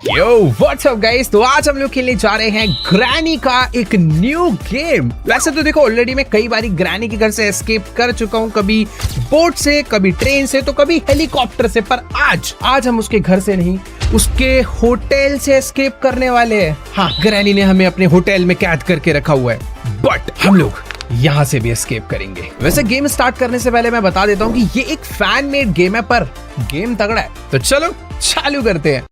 Yo what's up guys, तो आज हम लोग खेलने जा रहे हैं ग्रैनी का एक न्यू गेम। वैसे तो देखो ऑलरेडी मैं कई बारी ग्रैनी के घर से एस्केप कर चुका हूँ, कभी बोट से, कभी ट्रेन से, तो कभी हेलीकॉप्टर से, पर आज हम उसके घर से नहीं, उसके होटल से एस्केप करने वाले हैं। हाँ, ग्रैनी ने हमें अपने होटल में कैद करके रखा हुआ है, बट हम लोग यहाँ से भी एस्केप करेंगे। वैसे गेम स्टार्ट करने से पहले मैं बता देता हूँ कि ये एक फैन मेड गेम है, पर गेम तगड़ा है। तो चलो चालू करते हैं।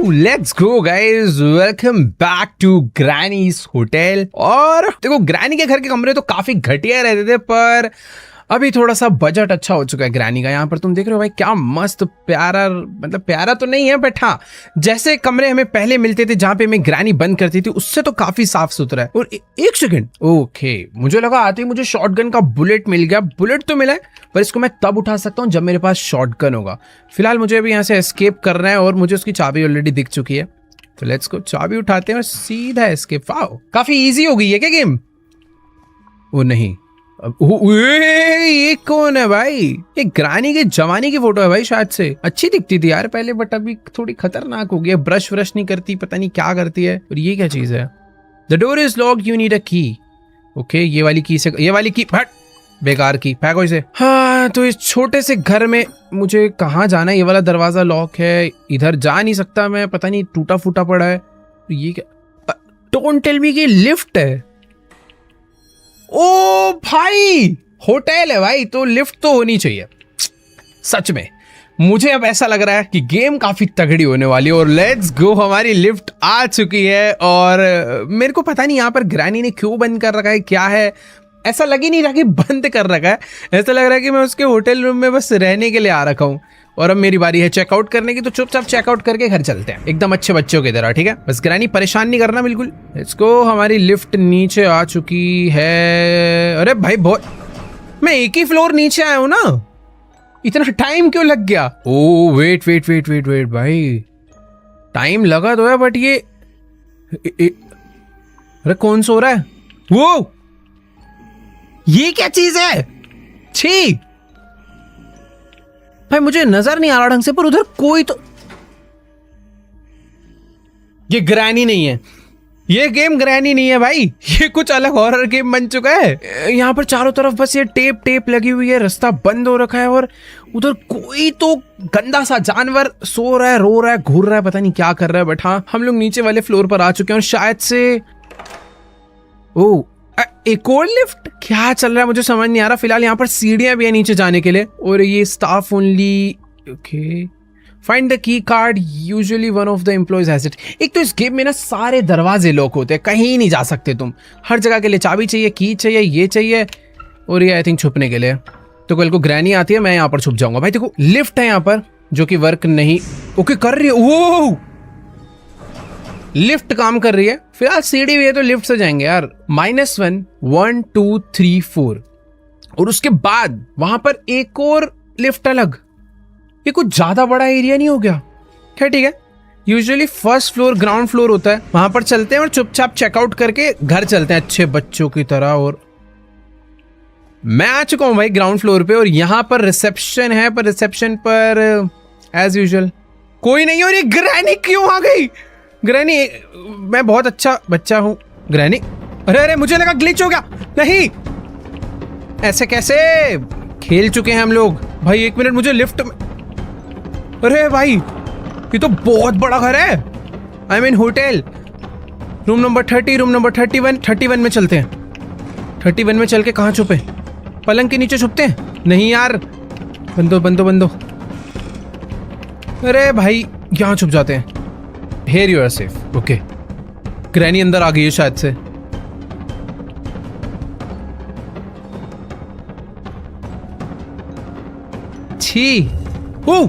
Let's go guys, welcome back to Granny's hotel. और देखो ग्रैनी के घर के कमरे तो काफी घटिया रहते थे, पर अभी थोड़ा सा बजट अच्छा हो चुका है ग्रैनी का। यहाँ पर तुम देख रहे हो भाई, क्या मस्त प्यारा, मतलब प्यारा तो नहीं है बट हाँ, जैसे कमरे हमें पहले मिलते थे जहाँ पे मैं ग्रैनी बंद करती थी, उससे तो काफी साफ सुथरा है। और एक सेकंड, ओके, मुझे लगा आते ही मुझे शॉटगन का बुलेट मिल गया। बुलेट तो मिला है, पर इसको मैं तब उठा सकता हूँ जब मेरे पास शॉटगन होगा। फिलहाल मुझे अभी यहाँ से एस्केप करना है और मुझे उसकी चाबी ऑलरेडी दिख चुकी है, तो लेट्स गो। चाबी उठाते हैं और सीधा एस्केप। वाओ, काफी इजी हो गई है क्या गेम? ओ नहीं, ये कौन है भाई? ये ग्रैनी के जमाने की फोटो है भाई, शायद से। अच्छी दिखती थी यार पहले, बट अभी थोड़ी खतरनाक हो गई है। ब्रश व्रश नहीं करती, पता नहीं क्या करती है। और ये क्या चीज है? The door is locked, you need अ की। ओके, ये वाली की से, ये वाली की हट, बेकार की, फेंको इसे। हाँ, तो इस छोटे से घर में मुझे कहाँ जाना है? ये वाला दरवाजा लॉक है, इधर जा नहीं सकता मैं, पता नहीं टूटा फूटा पड़ा है। ये क्या? डोंट टेल मी कि लिफ्ट है। ओ भाई, होटल है भाई, तो लिफ्ट तो होनी चाहिए। सच में मुझे अब ऐसा लग रहा है कि गेम काफी तगड़ी होने वाली है। और लेट्स गो, हमारी लिफ्ट आ चुकी है। और मेरे को पता नहीं यहाँ पर ग्रैनी ने क्यों बंद कर रखा है, क्या है, ऐसा लग ही नहीं रहा कि बंद कर रखा है। ऐसा लग रहा है कि मैं उसके होटल रूम में बस रहने के लिए आ रखा हूँ। और अब मेरी बारी है चेकआउट करने की, तो चुपचाप चेकआउट करके घर चलते हैं, एकदम अच्छे बच्चों की तरह। ठीक है, बस ग्रैनी परेशान नहीं करना बिल्कुल। इसको, हमारी लिफ्ट नीचे आ चुकी है। अरे भाई, बहुत, मैं एक ही फ्लोर नीचे आया हूं ना, इतना टाइम क्यों लग गया? Oh wait wait wait wait wait भाई, टाइम लगा तो है, बट ये अरे कौन सो रहा है? वो ये क्या चीज है? छी भाई, मुझे नजर नहीं आ रहा ढंग से, पर उधर कोई तो, ये ग्रैनी नहीं है, ये गेम ग्रैनी नहीं है भाई, ये कुछ अलग हॉरर गेम बन चुका है। यहाँ पर चारों तरफ बस ये टेप लगी हुई है, रास्ता बंद हो रखा है, और उधर कोई तो गंदा सा जानवर सो रहा है, रो रहा है, घूर रहा है, पता नहीं क्या कर रहा है। बट हाँ, हम लोग नीचे वाले फ्लोर पर आ चुके हैं और शायद से ओ एक और लिफ्ट, क्या चल रहा है मुझे समझ नहीं आ रहा। फिलहाल यहाँ पर सीढ़ियां भी है नीचे जाने के लिए, और ये staff only. Okay, find the key card, usually one of the employees has it. एक तो इस गेम में ना सारे दरवाजे लॉक होते हैं, कहीं नहीं जा सकते तुम, हर जगह के लिए चाबी चाहिए, की चाहिए, ये चाहिए, और ये आई थिंक छुपने के लिए। तो कल को ग्रैनी आती है, मैं यहाँ पर छुप जाऊंगा। भाई देखो, लिफ्ट है यहाँ पर जो कि वर्क नहीं ओके कर रही है। वो लिफ्ट काम कर रही है। फिलहाल सीढ़ी भी है, तो लिफ्ट से जाएंगे यार। -1 1 2 3 4, और उसके बाद वहां पर एक और लिफ्ट अलग। ये कुछ ज्यादा बड़ा एरिया नहीं हो गया क्या? ठीक है, usually first floor ground floor होता है, वहां पर चलते हैं और चुपचाप चेकआउट करके घर चलते हैं अच्छे बच्चों की तरह। और मैं आ चुका हूं भाई ग्राउंड फ्लोर पे, और यहां पर रिसेप्शन है, पर रिसेप्शन पर एज यूजुअल कोई नहीं। और ये ग्रैनी क्यों आ गई? ग्रैनी, मैं बहुत अच्छा बच्चा हूँ ग्रैनी। अरे अरे, मुझे लगा ग्लिच हो गया। नहीं, ऐसे कैसे? खेल चुके हैं हम लोग भाई। एक मिनट, मुझे लिफ्ट में, अरे भाई ये तो बहुत बड़ा घर है। I mean hotel. Room number 30, room number 31 में चलते हैं। 31 में चल के कहाँ छुपे? पलंग के नीचे छुपते हैं? नहीं यार, बंदो। अरे भाई, यहाँ छुप जाते हैं। Here you are safe. Okay. Granny अंदर आ गई है शायद से। छी। Oh!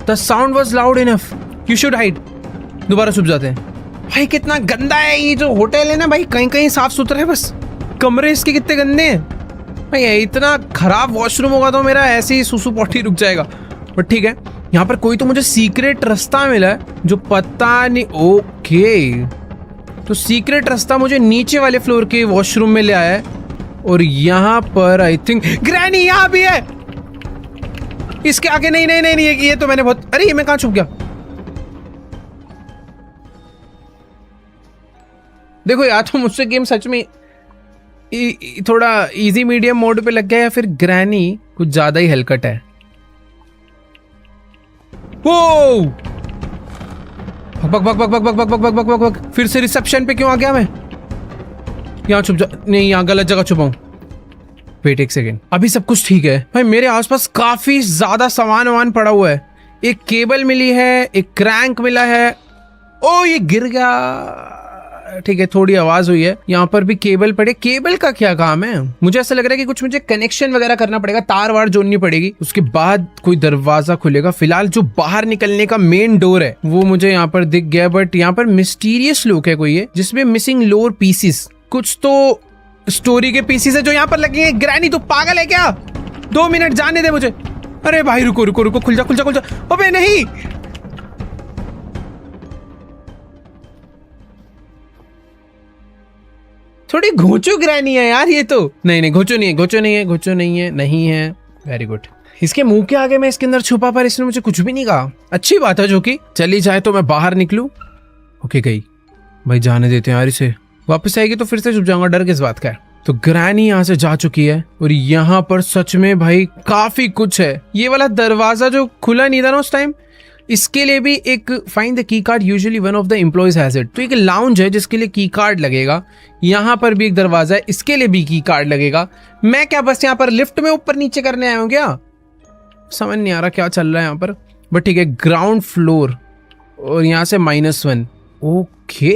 The sound was loud enough. You should hide. दोबारा छुप जाते हैं। भाई कितना गंदा है ये जो होटल है ना भाई, कहीं साफ सुथरा है, बस कमरे इसके कितने गंदे हैं भाई। इतना खराब वॉशरूम होगा तो मेरा ऐसे ही सुसु पॉटी रुक जाएगा। बट ठीक है, यहाँ पर कोई तो मुझे सीक्रेट रास्ता मिला है जो पता नहीं। ओके, तो सीक्रेट रास्ता मुझे नीचे वाले फ्लोर के वॉशरूम में ले आया है। और यहाँ पर आई थिंक ग्रैनी यहाँ भी है। इसके आगे नहीं नहीं नहीं, नहीं ये तो मैंने बहुत, अरे ये मैं कहाँ छुप गया? देखो या तो मुझसे गेम सच में थोड़ा इजी मीडियम मोड पे लग गया या फिर ग्रैनी कुछ ज्यादा ही हलकट है। वो बक बक बक बक बक बक बक बक बक बक बक, फिर से रिसेप्शन पे क्यों आ गया मैं? यहाँ छुप जा, नहीं यहाँ गलत जगह छुपाऊं। वेट एक सेकेंड, अभी सब कुछ ठीक है भाई। मेरे आसपास काफी ज्यादा सामान वामान पड़ा हुआ है। एक केबल मिली है, एक क्रैंक मिला है। ओ ये गिर गया, ठीक है थोड़ी आवाज हुई है। यहाँ पर भी केबल पड़े। केबल का क्या काम है? मुझे ऐसा लग रहा है कि कुछ मुझे कनेक्शन वगैरह करना पड़ेगा, तार वार जोड़नी पड़ेगी, उसके बाद कोई दरवाजा खुलेगा। फिलहाल जो बाहर निकलने का मेन डोर है वो मुझे यहाँ पर दिख गया, बट यहाँ पर मिस्टीरियस लुक है कोई है जिसमें मिसिंग लोअर पीसीस। कुछ तो स्टोरी के पीसीस है जो यहाँ पर लगे हैं। ग्रैनी तो पागल है क्या? 2 मिनट जाने दे मुझे। अरे भाई रुको रुको रुको, खुल जा खुल जा खुल जा। अबे नहीं, थोड़ी घोचो ग्रैनी है यार ये तो। नहीं नहीं घोचो नहीं है, घोचो नहीं है, घोचो नहीं है, नहीं है। Very good. इसके मुंह के आगे मैं इसके अंदर छुपा, पर इसने मुझे कुछ भी नहीं कहा। अच्छी बात है जो कि चली जाए तो मैं बाहर निकलूं। ओके गई भाई, जाने देते हैं यार इसे। वापस आएगी तो फिर से छुप जाऊंगा, डर किस बात का है। तो ग्रैनी यहाँ से जा चुकी है और यहाँ पर सच में भाई काफी कुछ है। ये वाला दरवाजा जो खुला नहीं था ना उस टाइम, इसके लिए भी एक find the key card, usually one of the employees has it. तो एक लाउंज है जिसके लिए की कार्ड लगेगा। यहाँ पर भी एक दरवाजा है, इसके लिए भी की कार्ड लगेगा। मैं क्या बस यहाँ पर लिफ्ट में ऊपर नीचे करने आया हूँ क्या? समझ नहीं आ रहा क्या चल रहा है यहाँ पर, बट ठीक है। ग्राउंड फ्लोर और यहाँ से -1। ओके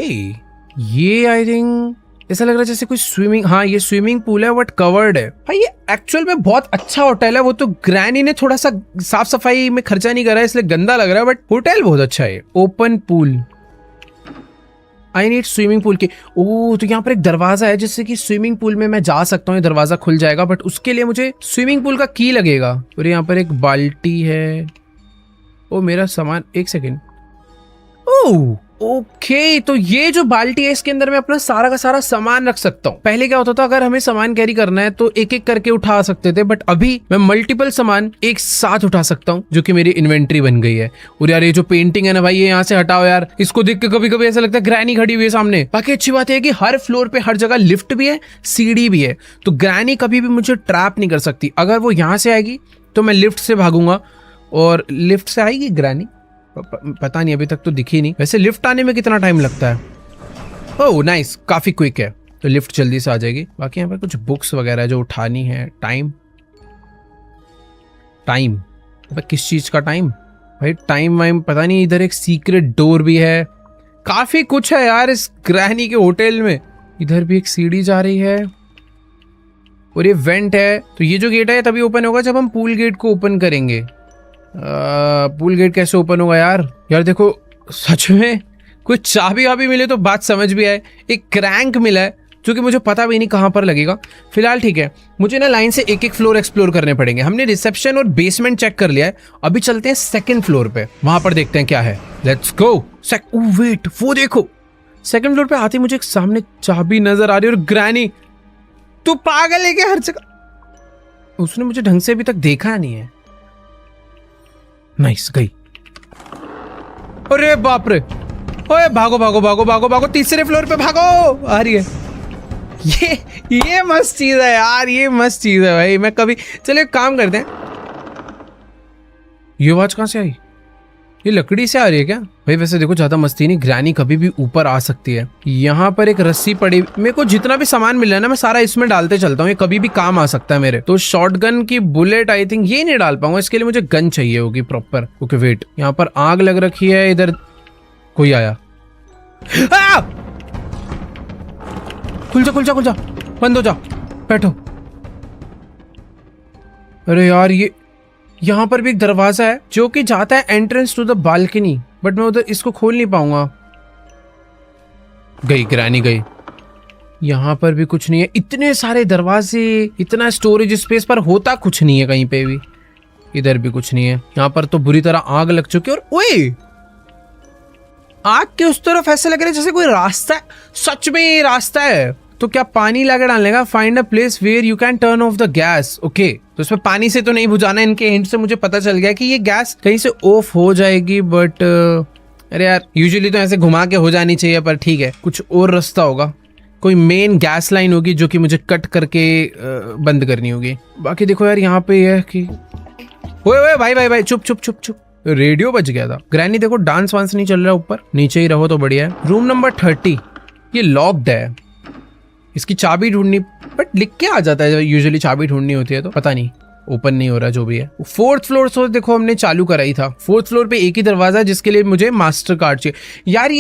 ये आई थिंक ऐसा लग रहा है जैसे कोई स्विमिंग, हाँ ये स्विमिंग पूल है बट कवर्ड है। भाई ये एक्चुअल में बहुत अच्छा होटल है। वो तो ग्रैनी ने थोड़ा सा साफ सफाई में खर्चा नहीं करा है इसलिए गंदा लग रहा है, बट होटल बहुत अच्छा है। Open pool, I need swimming pool के। ओह तो यहाँ पर एक दरवाजा है जिससे कि स्विमिंग पूल में मैं जा सकता हूँ। ये दरवाजा खुल जाएगा, बट उसके लिए मुझे स्विमिंग पूल का की लगेगा। और यहाँ पर एक बाल्टी है। ओ मेरा सामान, एक सेकेंड। ओह ओके तो ये जो बाल्टी है इसके अंदर मैं अपना सारा का सारा सामान रख सकता हूँ। पहले क्या होता था, अगर हमें सामान कैरी करना है तो एक एक करके उठा सकते थे, बट अभी मैं मल्टीपल सामान एक साथ उठा सकता हूँ, जो कि मेरी इन्वेंट्री बन गई है। और यार ये जो पेंटिंग है ना भाई, ये यहाँ से हटाओ यार। इसको देख के कभी कभी ऐसा लगता है ग्रैनी खड़ी हुई है सामने। बाकी अच्छी बात है कि हर फ्लोर पे हर जगह लिफ्ट भी है, सीढ़ी भी है, तो ग्रैनी कभी भी मुझे ट्रैप नहीं कर सकती। अगर वो यहाँ से आएगी तो मैं लिफ्ट से भागूंगा, और लिफ्ट से आएगी ग्रैनी पता नहीं, अभी तक तो दिखी नहीं। वैसे लिफ्ट आने में कितना टाइम लगता है? ओह नाइस, काफी क्विक है, तो लिफ्ट जल्दी से आ जाएगी। बाकी यहाँ पर कुछ बुक्स वगैरह जो उठानी है। टाइम टाइम किस चीज का टाइम भाई? टाइम वाइम पता नहीं। इधर एक सीक्रेट डोर भी है, काफी कुछ है यार इस ग्रैनी के होटल में। इधर भी एक सीढ़ी जा रही है और ये वेंट है। तो ये जो गेट है तभी ओपन होगा जब हम पूल गेट को ओपन करेंगे। पूल गेट कैसे ओपन होगा यार? यार देखो सच में कोई चाबी वाबी मिले तो बात समझ भी आए। एक क्रैंक मिला है जो कि मुझे पता भी नहीं कहाँ पर लगेगा। फिलहाल ठीक है, मुझे ना लाइन से एक एक फ्लोर एक्सप्लोर करने पड़ेंगे। हमने रिसेप्शन और बेसमेंट चेक कर लिया है, अभी चलते हैं सेकंड फ्लोर पे, वहां पर देखते हैं क्या है। Let's go. वेट वो देखो, सेकंड फ्लोर पे आते मुझे एक सामने चाबी नजर आ रही है। और ग्रैनी तू पागल है क्या? हर जगह उसने मुझे ढंग से अभी तक देखा नहीं है। नाइस गई। अरे बाप रे, ओए भागो भागो भागो भागो भागो, तीसरे फ्लोर पे भागो। आ रही है। ये मस्त चीज है यार, ये मस्त चीज है भाई। मैं कभी, चलो एक काम करते हैं। ये आवाज कहां से आई? ये लकड़ी से आ रही है क्या भाई? वैसे देखो ज्यादा मस्ती नहीं, ग्रैनी कभी भी ऊपर आ सकती है। यहाँ पर एक रस्सी पड़ी, मेरे को जितना भी सामान मिल रहा है ना मैं सारा इसमें डालते चलता हूँ, ये कभी भी काम आ सकता है मेरे। तो शॉटगन की बुलेट आई थिंक ये नहीं डाल पाऊंगा, इसके लिए मुझे गन चाहिए होगी प्रॉपर। ओके वेट, यहाँ पर आग लग रखी है। इधर कोई आया। खुल जा खुल जा खुल जा, बंद हो जा, बैठो। अरे यार ये यहाँ पर भी एक दरवाजा है जो कि जाता है entrance to the balcony, but मैं उधर इसको खोल नहीं पाऊंगा। गई ग्रैनी गई। यहाँ पर भी कुछ नहीं है। इतने सारे दरवाजे, इतना स्टोरेज स्पेस, पर होता कुछ नहीं है कहीं पे भी। इधर भी कुछ नहीं है। यहाँ पर तो बुरी तरह आग लग चुकी है। और ओए, आग के उस तरफ ऐसा लग रहा है जैसे कोई रास्ता है। सच में ये रास्ता है। तो क्या पानी लाके डालने का? Find a place where you can turn off the gas. Okay, तो इसमें पानी से तो नहीं बुझाना। इनके हिंट से मुझे पता चल गया कि ये गैस कहीं से ऑफ हो जाएगी, बट अरे यार यूजुअली तो ऐसे घुमा के हो जानी चाहिए, पर ठीक है, कुछ और रास्ता होगा। कोई मेन गैस लाइन होगी जो कि मुझे कट करके बंद करनी होगी। बाकी देखो यार, यहाँ पे है कि ओए भाई भाई भाई, चुप चुप चुप चुप, रेडियो बज गया था। ग्रैनी देखो, डांस वांस नहीं चल रहा ऊपर, नीचे ही रहो तो बढ़िया है। रूम नंबर 30 ये लॉक्ड है, इसकी चाबी ढूंढनी, बट लिख के आ जाता है यूजुअली चाबी ढूंढनी होती है, तो पता नहीं ओपन नहीं हो रहा। जो भी है, 4th फ्लोर तो देखो हमने चालू कराई था। 4th फ्लोर पे एक ही दरवाजा है जिसके लिए मुझे मास्टर कार्ड चाहिए। यार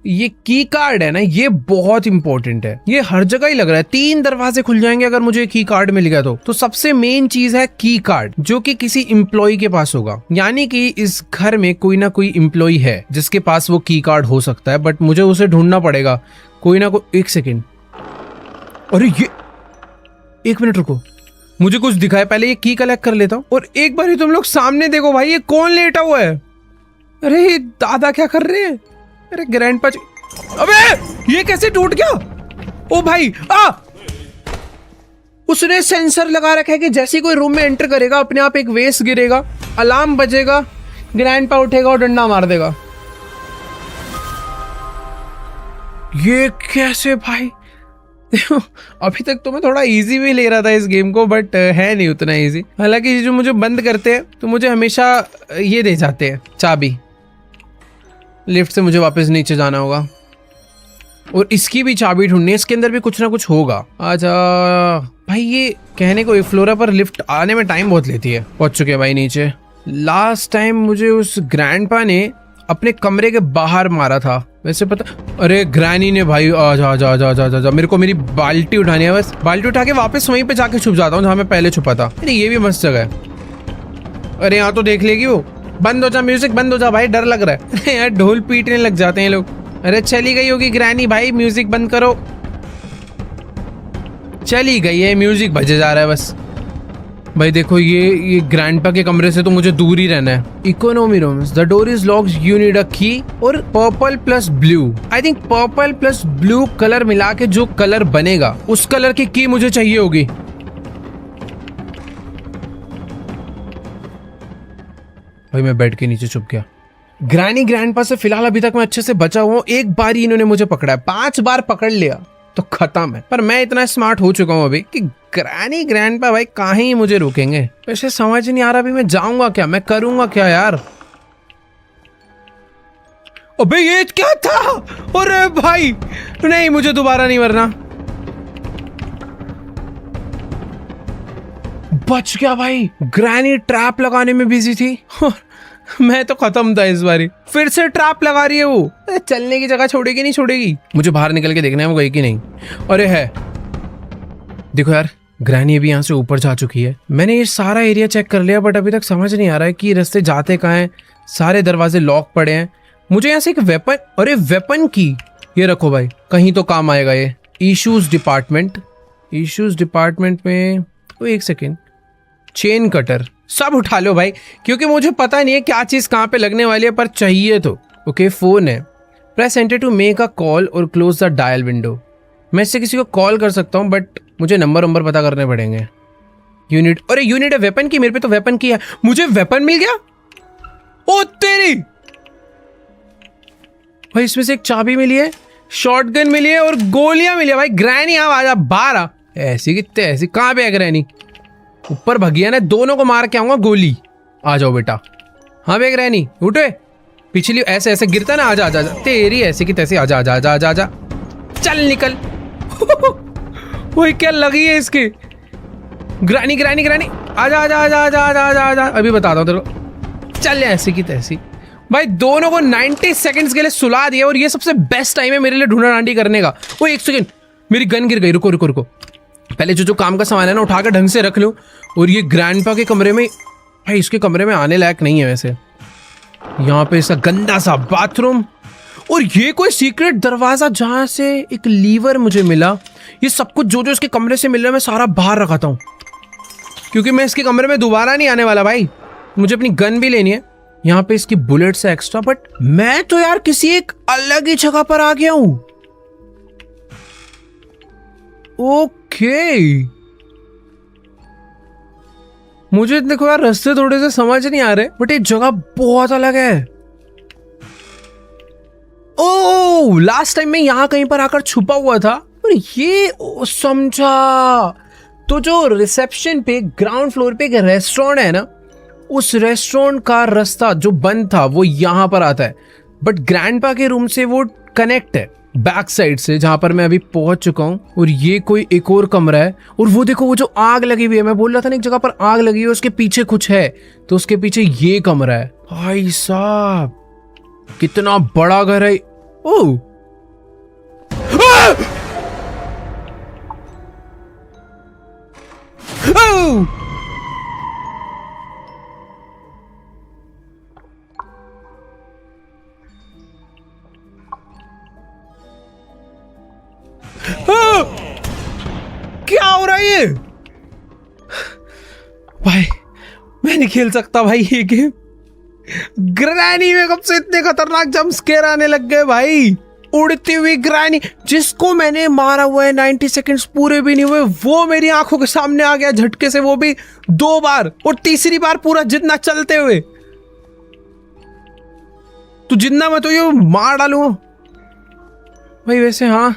ये की कार्ड है ना, ये बहुत इंपॉर्टेंट है। ये हर जगह ही लग रहा है। 3 दरवाजे खुल जाएंगे अगर मुझे की कार्ड मिल गया तो सबसे मेन चीज है की कार्ड, जो कि किसी एम्प्लॉय के पास होगा। यानी कि इस घर में कोई ना कोई एम्प्लॉय है जिसके पास वो की कार्ड हो सकता है, बट मुझे उसे ढूंढना पड़ेगा। कोई ना कोई। 1 सेकेंड, अरे ये 1 मिनट रुको, मुझे कुछ दिखाए, पहले ये की कलेक्ट कर लेता हूँ। और एक बार ही तुम लोग सामने देखो भाई, ये कौन लेटा हुआ है? अरे ये दादा क्या कर रहे हैं? अरे ग्रैंडपा, अबे ये कैसे टूट गया? ओ भाई उसने सेंसर लगा रखा है कि जैसे कोई रूम में एंटर करेगा अपने आप एक वेस्ट गिरेगा, अलार्म बजेगा, ग्रैंडपा उठेगा और डंडा मार देगा। ये कैसे भाई? अभी तक तो मैं थोड़ा इजी भी ले रहा था इस गेम को, बट है नहीं उतना इजी। हालांकि जो मुझे बंद करते हैं तो मुझे हमेशा ये दे जाते हैं चाबी। लिफ्ट से मुझे वापस नीचे जाना होगा और इसकी भी चाबी ढूंढनी है। इसके अंदर भी कुछ ना कुछ होगा। आजा भाई, ये कहने को फ्लोरा पर लिफ्ट आने में टाइम बहुत लेती है। पहुंच चुके हैं भाई नीचे। लास्ट टाइम मुझे उस ग्रैंडपा ने अपने कमरे के बाहर मारा था, वैसे पता। अरे ग्रैनी ने भाई, आजा आजा आजा आजा आजा, मेरे को मेरी बाल्टी उठानी है। बस बाल्टी उठा के वापस वहीं पे जाके छुप जाता हूँ जहाँ मैं पहले छुपा था। अरे ये भी मस्त जगह है। अरे यहाँ तो देख लेगी वो। बंद हो जा म्यूजिक, बंद हो जा भाई, डर लग रहा है। अरे यार ढोल पीटने लग जाते हैं लोग। अरे चली गई होगी ग्रैनी भाई, म्यूजिक बंद करो। चली गई है, म्यूजिक बजे जा रहा है बस। भाई देखो, ये ग्रैंडपा के कमरे से तो मुझे दूर ही रहना है। Economy rooms, the door is locked, you need अ की। और purple plus blue, I think purple plus blue colour मिला के जो कलर बनेगा उस कलर की की मुझे चाहिए होगी। भाई मैं बेड के नीचे छुप गया। ग्रैनी ग्रैंडपा से फिलहाल अभी तक मैं अच्छे से बचा हुआ हूँ। एक बार ही इन्होंने मुझे पकड़ा है, 5 बार पकड़ लिया तो खत्म है। पर मैं इतना स्मार्ट हो चुका हूँ अभी कि ग्रैनी ग्रैंडपा भाई कहाँ ही मुझे रोकेंगे। वैसे समझ नहीं आ रहा अभी मैं जाऊंगा क्या, मैं करूंगा क्या यार। अबे ये क्या था? अरे भाई नहीं, मुझे दोबारा नहीं मरना। बच गया भाई। ग्रैनी ट्रैप लगाने में बिजी थी और मैं तो खत्म था इस बारी। फिर से ट्रैप लगा रही है वो। चलने की जगह छोड़ेगी नहीं छोड़ेगी। मुझे बाहर निकल के देखना है वो गई कि नहीं। अरे है, देखो यार ग्रैनी अभी यहाँ से ऊपर जा चुकी है। मैंने ये सारा एरिया चेक कर लिया, बट अभी तक समझ नहीं आ रहा है कि रास्ते जाते कहाँ हैं। सारे दरवाजे लॉक पड़े हैं। मुझे यहाँ से एक वेपन, अरे वेपन की, ये रखो भाई, कहीं तो काम आएगा ये। इश्यूज डिपार्टमेंट, इश्यूज डिपार्टमेंट में, तो 1 सेकेंड, चेन कटर सब उठा लो भाई, क्योंकि मुझे पता नहीं है क्या चीज कहाँ पे लगने वाली है, पर चाहिए तो। ओके, फोन है। Press enter to make a call और क्लोज द डायल विंडो। मैं इससे किसी को कॉल कर सकता हूँ, बट मुझे नंबर पता करने पड़ेंगे। यूनिट, अरे यूनिट है वेपन की, मेरे पे तो वेपन की है। मुझे वेपन मिल गया। ओ तेरी भाई, इसमें से एक चाबी मिली है, शॉटगन मिली है और गोलियां मिली है। भाई ग्रैनी अब आजा बाहर आ। ऐसी कितने ऐसी, कहाँ पे है ग्रैनी? ऊपर भगिया ने, दोनों को मार के आऊंगा गोली। आ जाओ बेटा। हाँ बे ग्रैनी उठे, पिछली ऐसे ऐसे गिरता ना, आजा आजा, तेरी ऐसी की तैसी, आजा आजा आजा आजा आजा, चल निकल। वही क्या लगी है इसकी। ग्रैनी ग्रैनी ग्रैनी, आजा आजा आजा आजा आजा आजा आजा, अभी बताता हूँ तेरे को। चल ऐसी की तैसी। भाई दोनों को 90 सेकंड्स के लिए सुला दिया, और ये सबसे बेस्ट टाइम है मेरे लिए ढूंढा डांडी करने का। वो 1 सेकंड, मेरी गन गिर गई। रुको रुको रुको, पहले जो काम का सामान है ना उठा कर ढंग से रख लूं। और ये ग्रैंडपा के कमरे में, भाई इसके कमरे में आने लायक नहीं है वैसे। यहाँ पे इसका गंदा सा बाथरूम, और ये कोई सीक्रेट दरवाजा जहां से एक लीवर मुझे मिला। ये सब कुछ जो इसके कमरे से मिल रहा है मैं सारा बाहर रखाता हूँ, क्योंकि मैं इसके कमरे में दोबारा नहीं आने वाला भाई। मुझे अपनी गन भी लेनी है। यहाँ पे इसकी बुलेट्स है एक्स्ट्रा, बट मैं तो यार किसी एक अलग ही जगह पर आ गया हूं। ओके, मुझे देखो यार रास्ते थोड़े से समझ नहीं आ रहे, बट ये जगह बहुत अलग है। ओह, लास्ट टाइम मैं यहाँ कहीं पर आकर छुपा हुआ था और ये समझा। तो जो रिसेप्शन पे ग्राउंड फ्लोर पे एक रेस्टोरेंट है ना, उस रेस्टोरेंट का रास्ता जो बंद था वो यहाँ पर आता है, बट ग्रैंडपा के रूम से वो कनेक्ट है बैक साइड से, जहां पर मैं अभी पहुंच चुका हूं। और ये कोई एक और कमरा है। और वो देखो, वो जो आग लगी हुई है, मैं बोल रहा था ना एक जगह पर आग लगी है, उसके पीछे कुछ है, तो उसके पीछे ये कमरा है। भाई साहब, कितना बड़ा घर है। ओह, क्या हो रहा है ये? भाई मैं नहीं खेल सकता भाई ये गेम। ग्रैनी में कब से इतने खतरनाक जंप स्केयर आने लग गए भाई। उड़ती हुई ग्रैनी, जिसको मैंने मारा हुआ है 90 सेकंड्स पूरे भी नहीं हुए, वो मेरी आंखों के सामने आ गया झटके से, वो भी 2 बार, और तीसरी बार पूरा जितना चलते हुए। तू जितना मैं तो ये मार डालूंगा भाई। वैसे हाँ,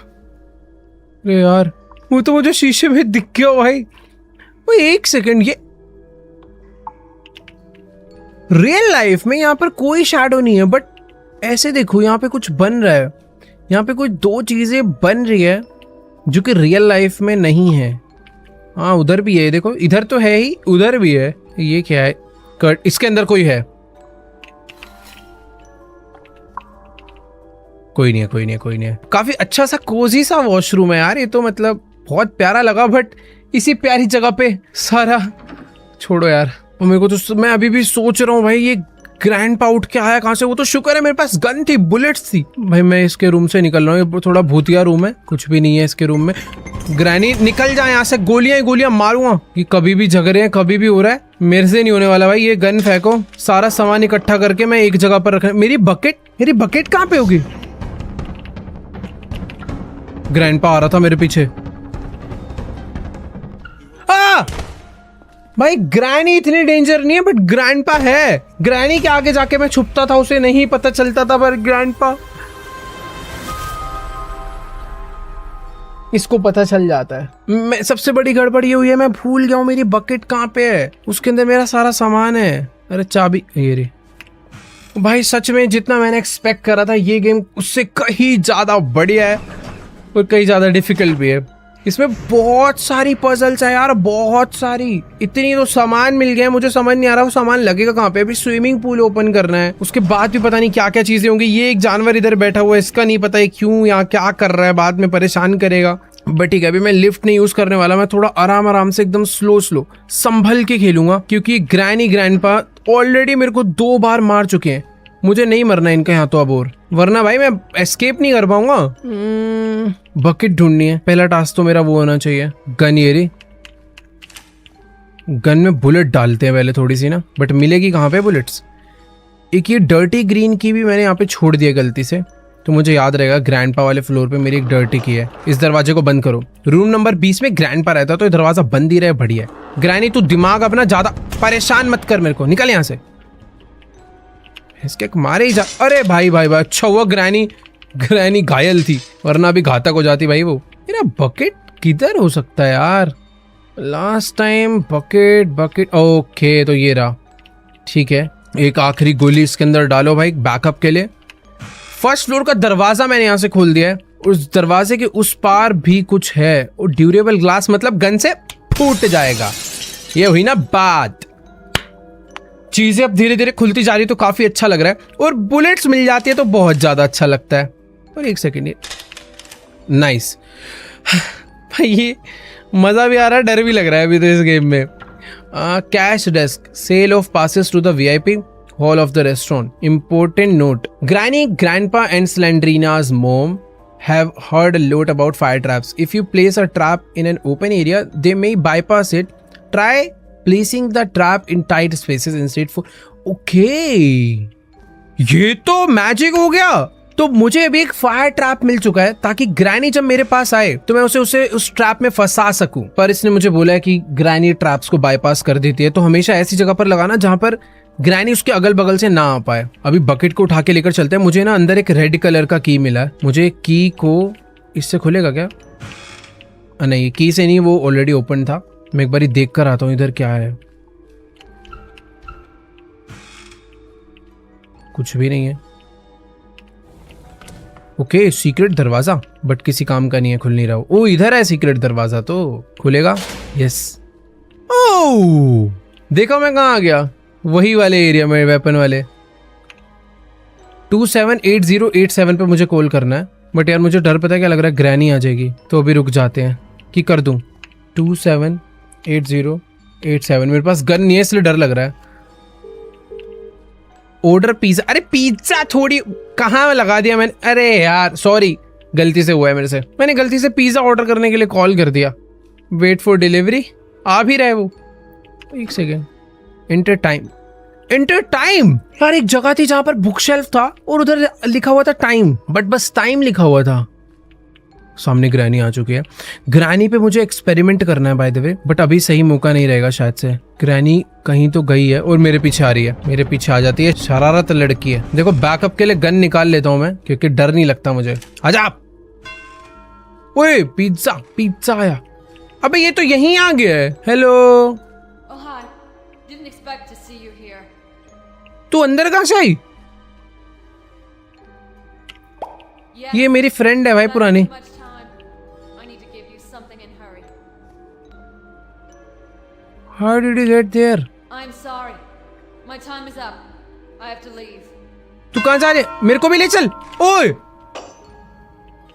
अरे यार वो तो मुझे शीशे में दिख गया भाई। वो एक सेकंड, ये रियल लाइफ में यहाँ पर कोई शैडो नहीं है, बट ऐसे देखो यहाँ पे कुछ बन रहा है। यहाँ पे कुछ 2 चीजें बन रही है जो कि रियल लाइफ में नहीं है। हाँ, उधर भी है, देखो इधर तो है ही, उधर भी है। ये क्या है? कट, इसके अंदर कोई है? कोई नहीं है, कोई नहीं है, कोई नहीं है। काफी अच्छा सा कोजी सा वॉशरूम है यार, ये तो मतलब बहुत प्यारा लगा। बट इसी प्यारी जगह पे सारा छोड़ो यार। और मेरे को तो, मैं अभी भी सोच रहा हूँ भाई, ये ग्रैंडपा उठ के आया कहाँ से? वो तो शुक्र है मेरे पास गन थी, बुलेट्स थी। भाई मैं इसके रूम से निकल रहा हूँ, ये थोड़ा भूतिया रूम है, कुछ भी नहीं है इसके रूम में। ग्रैनी निकल जाए यहाँ से, गोलियां ही गोलियां मारूंगा। कि कभी भी झगड़े हैं, कभी भी हो रहा है, मेरे से नहीं होने वाला भाई। ये गन फेंको, सारा सामान इकट्ठा करके मैं एक जगह पर रखना। मेरी बकेट कहाँ पे होगी? ग्रैंडपा आ रहा था मेरे पीछे। भाई ग्रैनी इतनी डेंजर नहीं है, बट ग्रैंडपा है। ग्रैनी के आगे जाके मैं छुपता था, उसे नहीं पता चलता था, पर ग्रैंडपा, इसको पता चल जाता है। मैं, सबसे बड़ी गड़बड़ ये हुई है, मैं भूल गया हूँ मेरी बकेट कहाँ पे है। उसके अंदर मेरा सारा सामान है। अरे चाबी ये रे। भाई सच में जितना मैंने एक्सपेक्ट करा था, ये गेम उससे कहीं ज्यादा बढ़िया है और कहीं ज्यादा डिफिकल्ट भी है। इसमें बहुत सारी पजल्स है यार, बहुत सारी। इतनी तो सामान मिल गए, मुझे समझ नहीं आ रहा वो सामान लगेगा कहाँ पे। अभी स्विमिंग पूल ओपन करना है, उसके बाद भी पता नहीं क्या क्या चीजें होंगी। ये एक जानवर इधर बैठा हुआ है, इसका नहीं पता है क्यों यहाँ क्या कर रहा है, बाद में परेशान करेगा। बट ठीक है, अभी मैं लिफ्ट नहीं यूज करने वाला, मैं थोड़ा आराम आराम से एकदम स्लो संभल के खेलूंगा, क्योंकि ग्रैनी ग्रैंडपा ऑलरेडी मेरे को 2 बार मार चुके हैं। मुझे नहीं मरना इनके हाथों अब, और वरना भाई मैं एस्केप नहीं कर पाऊंगा। बकेट ढूंढनी है, पहला टास्क तो मेरा वो होना चाहिए। गन, ये रे गन में बुलेट डालते हैं पहले थोड़ी सी ना, बट मिलेगी कहाँ पे बुलेट्स? एक ये डर्टी ग्रीन की भी मैंने यहाँ पे छोड़ दिया गलती से, तो मुझे याद रहेगा। ग्रैंडपा वाले फ्लोर पे मेरी एक डर्टी की है। इस दरवाजे को बंद करो। रूम नंबर 20 में ग्रैंडपा रहता, तो ये दरवाजा बंद ही रहे, बढ़िया। ग्रैनी तू दिमाग अपना ज्यादा परेशान मत कर मेरे को, निकल यहाँ से। इसके मारे ही जा। अरे भाई भाई भाई, अच्छा हुआ ग्रैनी घायल थी, वरना भी घातक हो जाती भाई वो। मेरा बकेट किधर हो सकता है यार? लास्ट टाइम बकेट ओके, तो ये रहा। ठीक है, एक आखिरी गोली इसके अंदर डालो भाई बैकअप के लिए। फर्स्ट फ्लोर का दरवाजा मैंने यहाँ से खोल दिया है, उस दरवाजे के उस पार भी कुछ है। और ड्यूरेबल ग्लास मतलब गन से फूट जाएगा। ये हुई ना बात। चीजें अब धीरे धीरे खुलती जा रही, तो काफी अच्छा लग रहा है। और बुलेट्स मिल जाती है तो बहुत ज्यादा अच्छा लगता है। और एक सेकेंड, नाइस भाई, ये मजा भी आ रहा है, डर भी लग रहा है अभी तो इस गेम में। Cash desk, sale of passes to the VIP hall of the restaurant. Important note: Granny, Grandpa, and Slendrina's mom have heard a lot about fire traps. If you place a trap in an open area, they may bypass it. Try placing the trap in tight spaces instead. For okay, ये तो magic हो गया। तो मुझे अभी एक fire trap मिल चुका है ताकि ग्रैनी जब मेरे पास आए तो मैं उसे उस ट्रैप में फंसा सकूं। पर इसने मुझे बोला है कि ग्रैनी ट्रैप्स को बाईपास कर देती है, तो हमेशा ऐसी जगह पर लगाना जहां पर ग्रैनी उसके अगल बगल से ना आ पाए। अभी बकेट को उठा के लेकर चलते हैं। मुझे ना अंदर एक रेड कलर का की मिला है, मुझे की को इससे खुलेगा क्या? नहीं, की से नहीं, वो ऑलरेडी ओपन था। मैं एक बार देख कर आता हूँ इधर क्या है। कुछ भी नहीं है। ओके, सीक्रेट दरवाजा, बट किसी काम का नहीं है, खुल नहीं रहा। ओ इधर है सीक्रेट दरवाजा, तो खुलेगा। यस। ओह देखा मैं कहाँ आ गया, वही वाले एरिया में, वेपन वाले। 278087 पे मुझे कॉल करना है। बट यार मुझे डर पता है क्या लग रहा है, ग्रैनी आ जाएगी। तो अभी रुक जाते हैं कि कर दूं 278087। मेरे पास गन नहीं है इसलिए डर लग रहा है। Order pizza. अरे पिज्जा थोड़ी कहाँ लगा दिया मैंने। अरे यार सॉरी, गलती से हुआ है मेरे से। मैंने गलती से पिज्जा ऑर्डर करने के लिए कॉल कर दिया। Wait for delivery. आ भी रहा है वो। एक second. Inter time. Inter time. यार एक जगह थी जहां पर बुक शेल्फ था और उधर लिखा हुआ था टाइम, बट बस टाइम लिखा हुआ था। सामने ग्रैनी आ चुकी है। ग्रैनी पे मुझे एक्सपेरिमेंट करना है बाय द वे, बट अभी सही मौका नहीं रहेगा शायद से। ग्रैनी कहीं तो गई है और मेरे पीछे आ रही है। मेरे पीछे आ जाती है, शरारत लड़की है। देखो बैकअप के लिए गन निकाल लेता हूं मैं, क्योंकि डर नहीं लगता मुझे। आजा। ओए पिज्जा, पिज्जा आया। अबे ये तो यहीं आ गया है। हेलो। तू अंदर कहाँ से आई? ये मेरी फ्रेंड है भाई पुरानी। How did you get there? I'm sorry. My time is up. I have to leave. तू कहाँ जा रहे? मेरे को भी ले चल। ओए!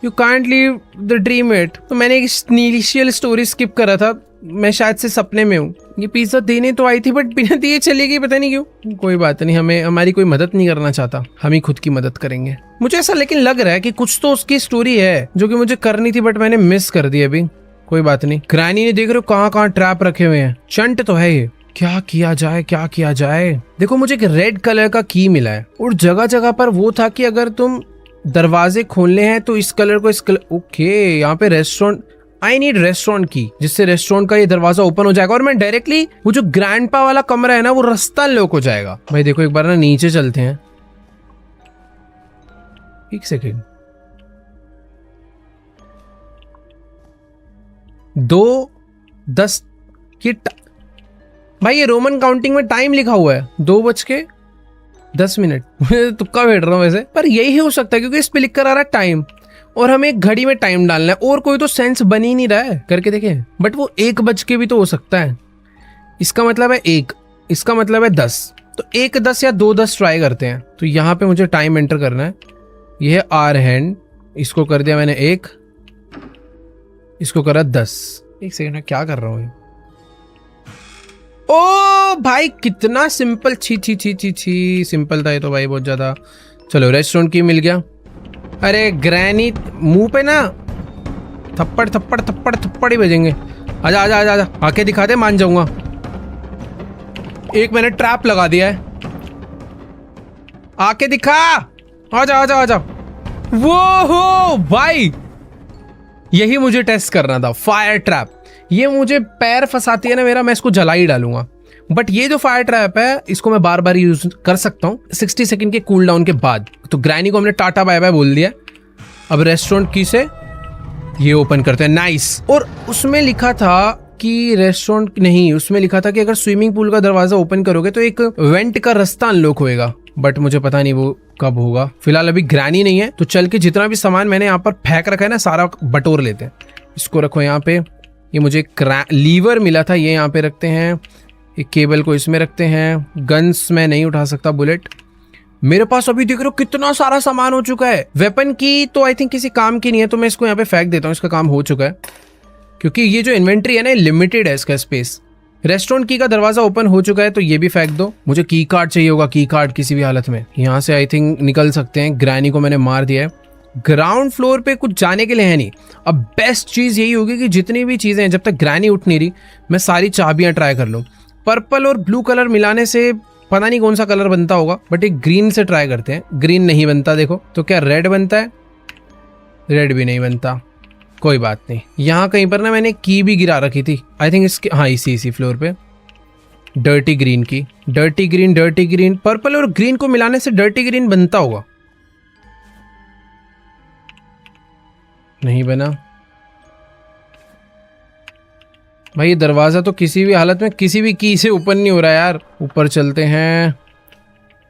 You can't leave the dream it. तो मैंने एक इनिशियल स्टोरी स्किप करा था। मैं शायद से सपने में हूँ। ये पिज्जा देने तो आई थी बट बिना दिए चली गई, पता नहीं क्यों। कोई बात नहीं, हमारी कोई मदद नहीं करना चाहता, हम ही खुद की मदद करेंगे। मुझे ऐसा लेकिन लग रहा है कि कुछ तो उसकी स्टोरी है जो कि मुझे करनी थी बट मैंने मिस कर दी अभी। कोई बात नहीं। ग्रैनी ने देख रहे हो कहाँ कहाँ ट्रैप रखे हुए हैं। चंट तो है ये। क्या किया जाए, क्या किया जाए। देखो मुझे एक रेड कलर का की मिला है और जगह जगह पर वो था कि अगर तुम दरवाजे खोलने हैं तो इस कलर को इस कलर। ओके यहाँ पे रेस्टोरेंट। आई नीड रेस्टोरेंट की, जिससे रेस्टोरेंट का ये दरवाजा ओपन हो जाएगा और मैं डायरेक्टली वो जो ग्रैंडपा वाला कमरा है ना वो रास्ता लॉक हो जाएगा। भाई देखो एक बार ना नीचे चलते हैं। एक सेकेंड। 2:10 की भाई ये रोमन काउंटिंग में टाइम लिखा हुआ है 2:10। मैं तुक्का बैठ रहा हूँ वैसे, पर यही हो सकता है क्योंकि इस पे लिख कर आ रहा है टाइम और हमें एक घड़ी में टाइम डालना है और कोई तो सेंस बन ही नहीं रहा है। करके देखें, बट वो 1 बज के भी तो हो सकता है। इसका मतलब है 1, इसका मतलब है 10, तो 1:10 या 2:10 ट्राई करते हैं। तो यहाँ पे मुझे टाइम एंटर करना है। ये है आर हैंड, इसको कर दिया मैंने 1, इसको करा 10। एक सेकंड में क्या कर रहा हूँ। ओ भाई कितना सिंपल। छी छी छी छी छी सिंपल था ये तो भाई बहुत ज्यादा। चलो रेस्टोरेंट की मिल गया। अरे ग्रैनी मुंह पे ना थप्पड़ थप्पड़ थप्पड़ थप्पड़ ही बजेंगे। आजा आजा आजा आजा, आके दिखा दे, मान जाऊंगा। एक मैंने ट्रैप लगा दिया है, आके दिखा। आजा आजा आजा। वो हो भाई, यही मुझे टेस्ट करना था। फायर ट्रैप, ये मुझे पैर फंसाती है ना मेरा, मैं इसको जला ही डालूंगा। बट ये जो फायर ट्रैप है इसको मैं बार बार यूज कर सकता हूँ 60 सेकंड के कूल डाउन के बाद। तो ग्रैनी को हमने टाटा बाय बाय बोल दिया। अब रेस्टोरेंट की से ये ओपन करते हैं। नाइस। और उसमें लिखा था कि रेस्टोरेंट नहीं, उसमें लिखा था कि अगर स्विमिंग पूल का दरवाजा ओपन करोगे तो एक वेंट का रास्ता अनलॉक होएगा, बट मुझे पता नहीं वो कब होगा। फिलहाल अभी ग्रैनी नहीं है तो चल के जितना भी सामान मैंने यहाँ पर फेंक रखा है ना सारा बटोर लेते हैं। इसको रखो यहाँ पे। ये मुझे लीवर मिला था, ये यहाँ पे रखते हैं। एक केबल को इसमें रखते हैं। गन्स मैं नहीं उठा सकता, बुलेट। मेरे पास अभी देख रहे हो कितना सारा सामान हो चुका है। वेपन की तो आई थिंक किसी काम की नहीं है तो मैं इसको यहाँ पे फेंक देता हूँ, इसका काम हो चुका है। क्योंकि ये जो इन्वेंट्री है ना लिमिटेड है इसका स्पेस। रेस्टोरेंट की का दरवाजा ओपन हो चुका है तो ये भी फेंक दो। मुझे की कार्ड चाहिए होगा, की कार्ड किसी भी हालत में। यहाँ से आई थिंक निकल सकते हैं। ग्रैनी को मैंने मार दिया है। ग्राउंड फ्लोर पे कुछ जाने के लिए है नहीं। अब बेस्ट चीज यही होगी कि जितनी भी चीजें हैं जब तक ग्रैनी उठ नहीं रही मैं सारी चाबियां ट्राई कर लूं। पर्पल और ब्लू कलर मिलाने से पता नहीं कौन सा कलर बनता होगा, बट एक ग्रीन से ट्राई करते हैं। ग्रीन नहीं बनता देखो, तो क्या रेड बनता है? रेड भी नहीं बनता, कोई बात नहीं। यहाँ कहीं पर ना मैंने की भी गिरा रखी थी, आई थिंक इसके, हाँ इसी फ्लोर पे। डर्टी ग्रीन की, डर्टी ग्रीन, पर्पल और ग्रीन को मिलाने से डर्टी ग्रीन बनता होगा। नहीं बना भाई, ये दरवाजा तो किसी भी हालत में किसी भी की से ओपन नहीं हो रहा यार। ऊपर चलते हैं,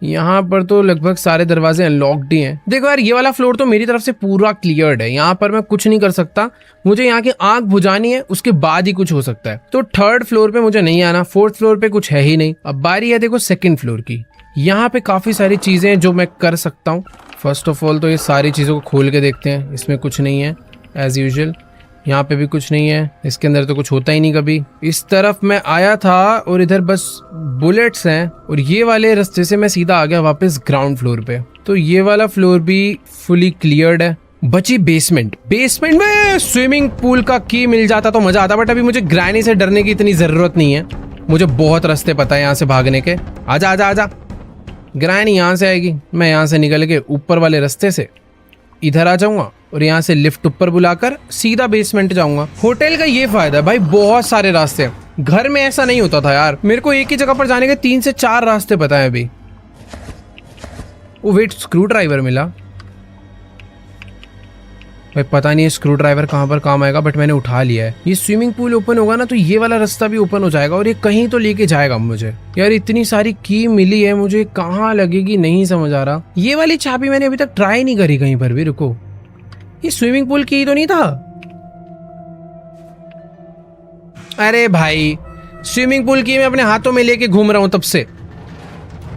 यहाँ पर तो लगभग सारे दरवाजे अनलॉक्ड ही हैं। देखो यार, ये वाला फ्लोर तो मेरी तरफ से पूरा क्लियर्ड है, यहाँ पर मैं कुछ नहीं कर सकता। मुझे यहाँ की आंख बुझानी है, उसके बाद ही कुछ हो सकता है। तो थर्ड फ्लोर पे मुझे नहीं आना, फोर्थ फ्लोर पे कुछ है ही नहीं। अब बारी है देखो सेकंड फ्लोर की। यहाँ पे काफी सारी चीजें हैं जो मैं कर सकता हूँ। फर्स्ट ऑफ ऑल तो ये सारी चीजों को खोल के देखते हैं, इसमें कुछ नहीं है एज यूजुअल। यहाँ पे भी कुछ नहीं है, इसके अंदर तो कुछ होता ही नहीं कभी। इस तरफ मैं आया था और इधर बस बुलेट्स हैं, और ये वाले रास्ते से मैं सीधा आ गया वापस ग्राउंड फ्लोर पे। तो ये वाला फ्लोर भी फुली क्लियर्ड है। बची बेसमेंट। बेसमेंट में स्विमिंग पूल का की मिल जाता तो मजा आता, बट अभी मुझे ग्रैनी से डरने की इतनी जरूरत नहीं है। मुझे बहुत रास्ते पता है यहाँ से भागने के। आजा आजा आजा, ग्रैनी यहाँ से आएगी, मैं यहाँ से निकल के ऊपर वाले रास्ते से इधर आ जाऊंगा और यहाँ से लिफ्ट ऊपर बुलाकर सीधा बेसमेंट जाऊंगा। होटल का ये फायदा है भाई, बहुत सारे रास्ते हैं। घर में ऐसा नहीं होता था यार, मेरे को एक ही जगह पर जाने के 3 से 4 रास्ते पता है अभी। ओ वेट, स्क्रू ड्राइवर मिला भाई। पता नहीं स्क्रू ड्राइवर कहाँ पर काम आएगा, बट मैंने उठा लिया है। ये स्विमिंग पूल ओपन होगा ना तो ये वाला रास्ता भी ओपन हो जाएगा, और ये कहीं तो लेके जाएगा मुझे। यार इतनी सारी की मिली है मुझे, कहाँ लगेगी नहीं समझ आ रहा। ये वाली चाबी मैंने अभी तक ट्राई नहीं करी कहीं पर भी। रुको, ये स्विमिंग पूल की तो नहीं था? अरे भाई, स्विमिंग पूल की मैं अपने हाथों में लेके घूम रहा हूं तब से।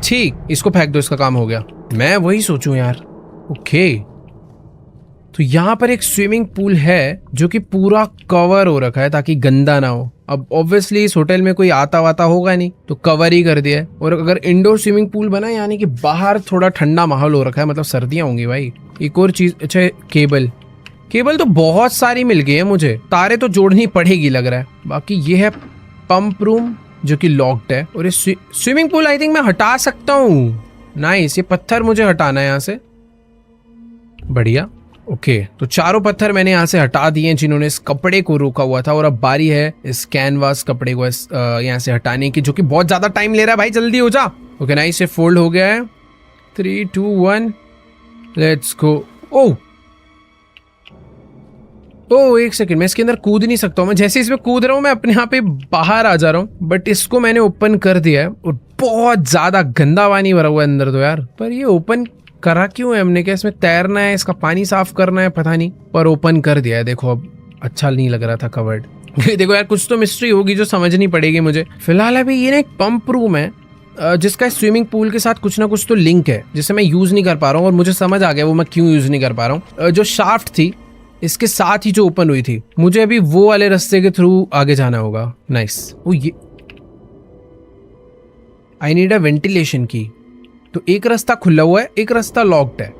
ठीक, इसको फेंक दो, इसका काम हो गया। मैं वही सोचूं यार। ओके, तो यहाँ पर एक स्विमिंग पूल है जो कि पूरा कवर हो रखा है ताकि गंदा ना हो। अब ऑब्वियसली इस होटल में कोई आता वाता होगा नहीं, तो कवर ही कर दिया है। और अगर इंडोर स्विमिंग पूल बना, यानी कि बाहर थोड़ा ठंडा माहौल हो रखा है, मतलब सर्दियां होंगी भाई। एक और चीज, अच्छा केबल तो बहुत सारी मिल गई है मुझे, तारे तो जोड़नी पड़ेगी लग रहा है। बाकी ये है पंप रूम जो कि लॉक्ड है, और ये स्विमिंग पूल आई थिंक मैं हटा सकता हूँ। नाइस, ये पत्थर मुझे हटाना है यहाँ से। बढ़िया, ओके, तो चारों पत्थर मैंने यहाँ से हटा दिए जिन्होंने इस कपड़े को रोका हुआ था, और अब बारी है इस कैनवास कपड़े को यहाँ से हटाने की, जो कि बहुत ज्यादा टाइम ले रहा है भाई। जल्दी हो जा। ओके नाइस, ये फोल्ड हो गया है। 3 2 1 लेट्स गो। ओ एक सेकंड, मैं इसके अंदर कूद नहीं सकता हूँ। मैं जैसे इसमें कूद रहा हूँ मैं अपने यहाँ पे बाहर आ जा रहा हूँ, बट इसको मैंने ओपन कर दिया है, और बहुत ज्यादा गंदा पानी भरा हुआ है अंदर तो यार। पर ये ओपन करा क्यों है हमने? क्या इसमें तैरना है, इसका पानी साफ करना है, पता नहीं, पर ओपन कर दिया है। देखो अब अच्छा नहीं लग रहा था कवर्ड। देखो यार, कुछ तो मिस्ट्री होगी जो समझनी पड़ेगी मुझे। फिलहाल अभी ये ना एक पंप रूम है जिसका स्विमिंग पूल के साथ कुछ ना कुछ तो लिंक है, जिसे मैं यूज नहीं कर पा रहा हूँ, और मुझे समझ आ गया वो मैं क्यों यूज नहीं कर पा रहा हूँ। जो शाफ्ट थी इसके साथ ही जो ओपन हुई थी, मुझे अभी वो वाले रास्ते के थ्रू आगे जाना होगा। नाइस, ओ ये आई नीड अ वेंटिलेशन की। तो एक रास्ता खुला हुआ है, एक रास्ता लॉक्ड है,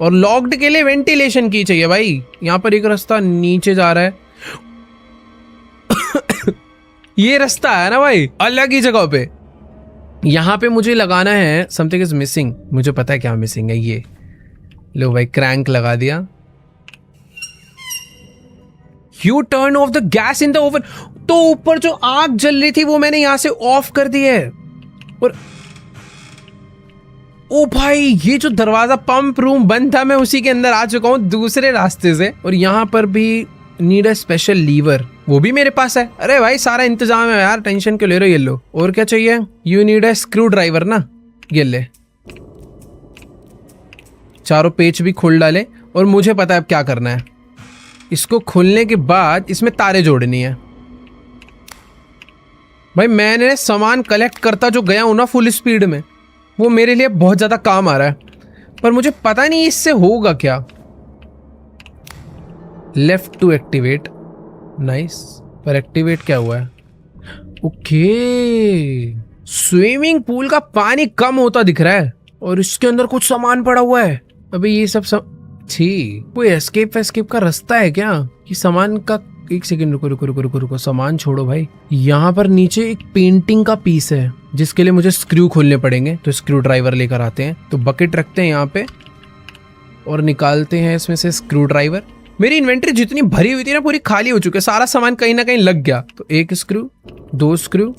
और लॉक्ड के लिए वेंटिलेशन की चाहिए भाई। यहाँ पर एक रास्ता नीचे जा रहा है। ये रास्ता है ना भाई, अलग ही जगह पे। यहाँ पे मुझे लगाना है समथिंग इज मिसिंग। मुझे पता है क्या मिसिंग है। ये लो भाई, क्रैंक लगा दिया। U turn off the gas in the oven. तो ऊपर जो आग जल रही थी वो मैंने यहां से ऑफ कर दी है। और ओ भाई, ये जो दरवाजा पंप रूम बंद था, मैं उसी के अंदर आ चुका हूं दूसरे रास्ते से। और यहाँ पर भी नीड अ स्पेशल लीवर, वो भी मेरे पास है। अरे भाई सारा इंतजाम है यार, टेंशन क्यों ले रहे हो। ये लो, और क्या चाहिए? You need a screw driver ना, ये ले। चारों पेच भी खोल डाले, और मुझे पता है अब क्या करना है। इसको खोलने के बाद इसमें तारे जोड़नी है। भाई मैंने सामान कलेक्ट करता जो गया हूं ना फुल स्पीड में, वो मेरे लिए बहुत ज्यादा काम आ रहा है, पर मुझे पता नहीं इससे होगा क्या। लेफ्ट टू एक्टिवेट, नाइस, पर एक्टिवेट क्या हुआ है? ओके, स्विमिंग पूल का पानी कम होता दिख रहा है, और इसके अंदर कुछ सामान पड़ा हुआ है। अभी ये सब छी, कोई एस्केप का रास्ता है क्या? कि सामान का एक सेकंड रुको रुको रुको रुको रुको, सामान छोड़ो भाई। यहाँ पर नीचे एक पेंटिंग का पीस है जिसके लिए मुझे स्क्रू खोलने पड़ेंगे, तो स्क्रू ड्राइवर लेकर आते हैं। तो बकेट रखते हैं यहाँ पे और निकालते हैं इसमें से स्क्रू ड्राइवर। मेरी इन्वेंटरी जितनी भरी हुई थी ना पूरी खाली हो चुकी है, सारा सामान कहीं ना कहीं लग गया। तो 1 स्क्रू, 2 स्क्रू,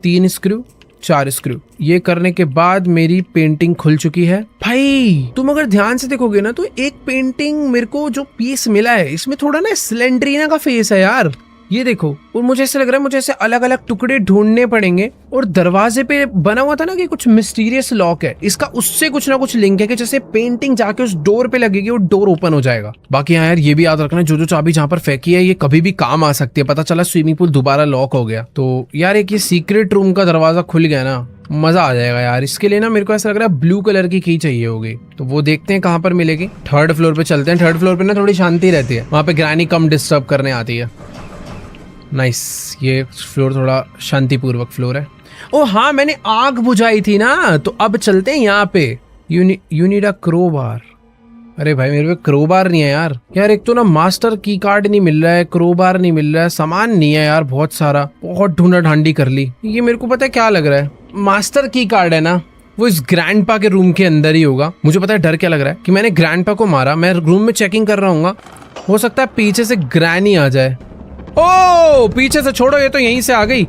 3 स्क्रू, 4 स्क्रू। ये करने के बाद मेरी पेंटिंग खुल चुकी है। भाई तुम अगर ध्यान से देखोगे ना तो एक पेंटिंग मेरे को जो पीस मिला है इसमें थोड़ा ना स्लेंडरीना का फेस है यार, ये देखो। और मुझे ऐसा लग रहा है मुझे ऐसे अलग अलग टुकड़े ढूंढने पड़ेंगे। और दरवाजे पे बना हुआ था ना कि कुछ मिस्टीरियस लॉक है, इसका उससे कुछ ना कुछ लिंक है कि जैसे पेंटिंग जाके उस डोर पे लगेगी वो डोर ओपन हो जाएगा। बाकी हाँ यार ये भी याद रखना, जो जो चाबी जहाँ पर फेंकी है ये कभी भी काम आ सकती है। पता चला स्विमिंग पूल दोबारा लॉक हो गया तो यार एक ये सीक्रेट रूम का दरवाजा खुल गया ना, मजा आ जाएगा यार। इसके लिए ना मेरे को ऐसा लग रहा है ब्लू कलर की की चाहिए होगी, तो वो देखते हैं कहाँ पर मिलेगी। 3rd फ्लोर पे चलते हैं। 3rd फ्लोर पे ना थोड़ी शांति रहती है, वहाँ पे ग्रैनी कम डिस्टर्ब करने आती है। नाइस, ये फ्लोर थोड़ा शांतिपूर्वक फ्लोर है। ओ हाँ मैंने आग बुझाई थी ना, तो अब चलते हैं यहाँ पे। You need a crowbar. अरे भाई मेरे पे क्रोबार नहीं है यार। यार एक तो ना मास्टर की कार्ड नहीं मिल रहा है, क्रोबार नहीं मिल रहा है, सामान नहीं है यार बहुत सारा, बहुत ढूंढा ढांडी कर ली। ये मेरे को पता है क्या लग रहा है, मास्टर की कार्ड है ना वो इस ग्रैंडपा के रूम के अंदर ही होगा। मुझे पता है डर क्या लग रहा है कि मैंने ग्रैंडपा को मारा, मैं रूम में चेकिंग कर रहा हूँ, हो सकता है पीछे से ग्रैनी आ जाए। ओ पीछे से छोड़ो, ये तो यहीं से आ गई।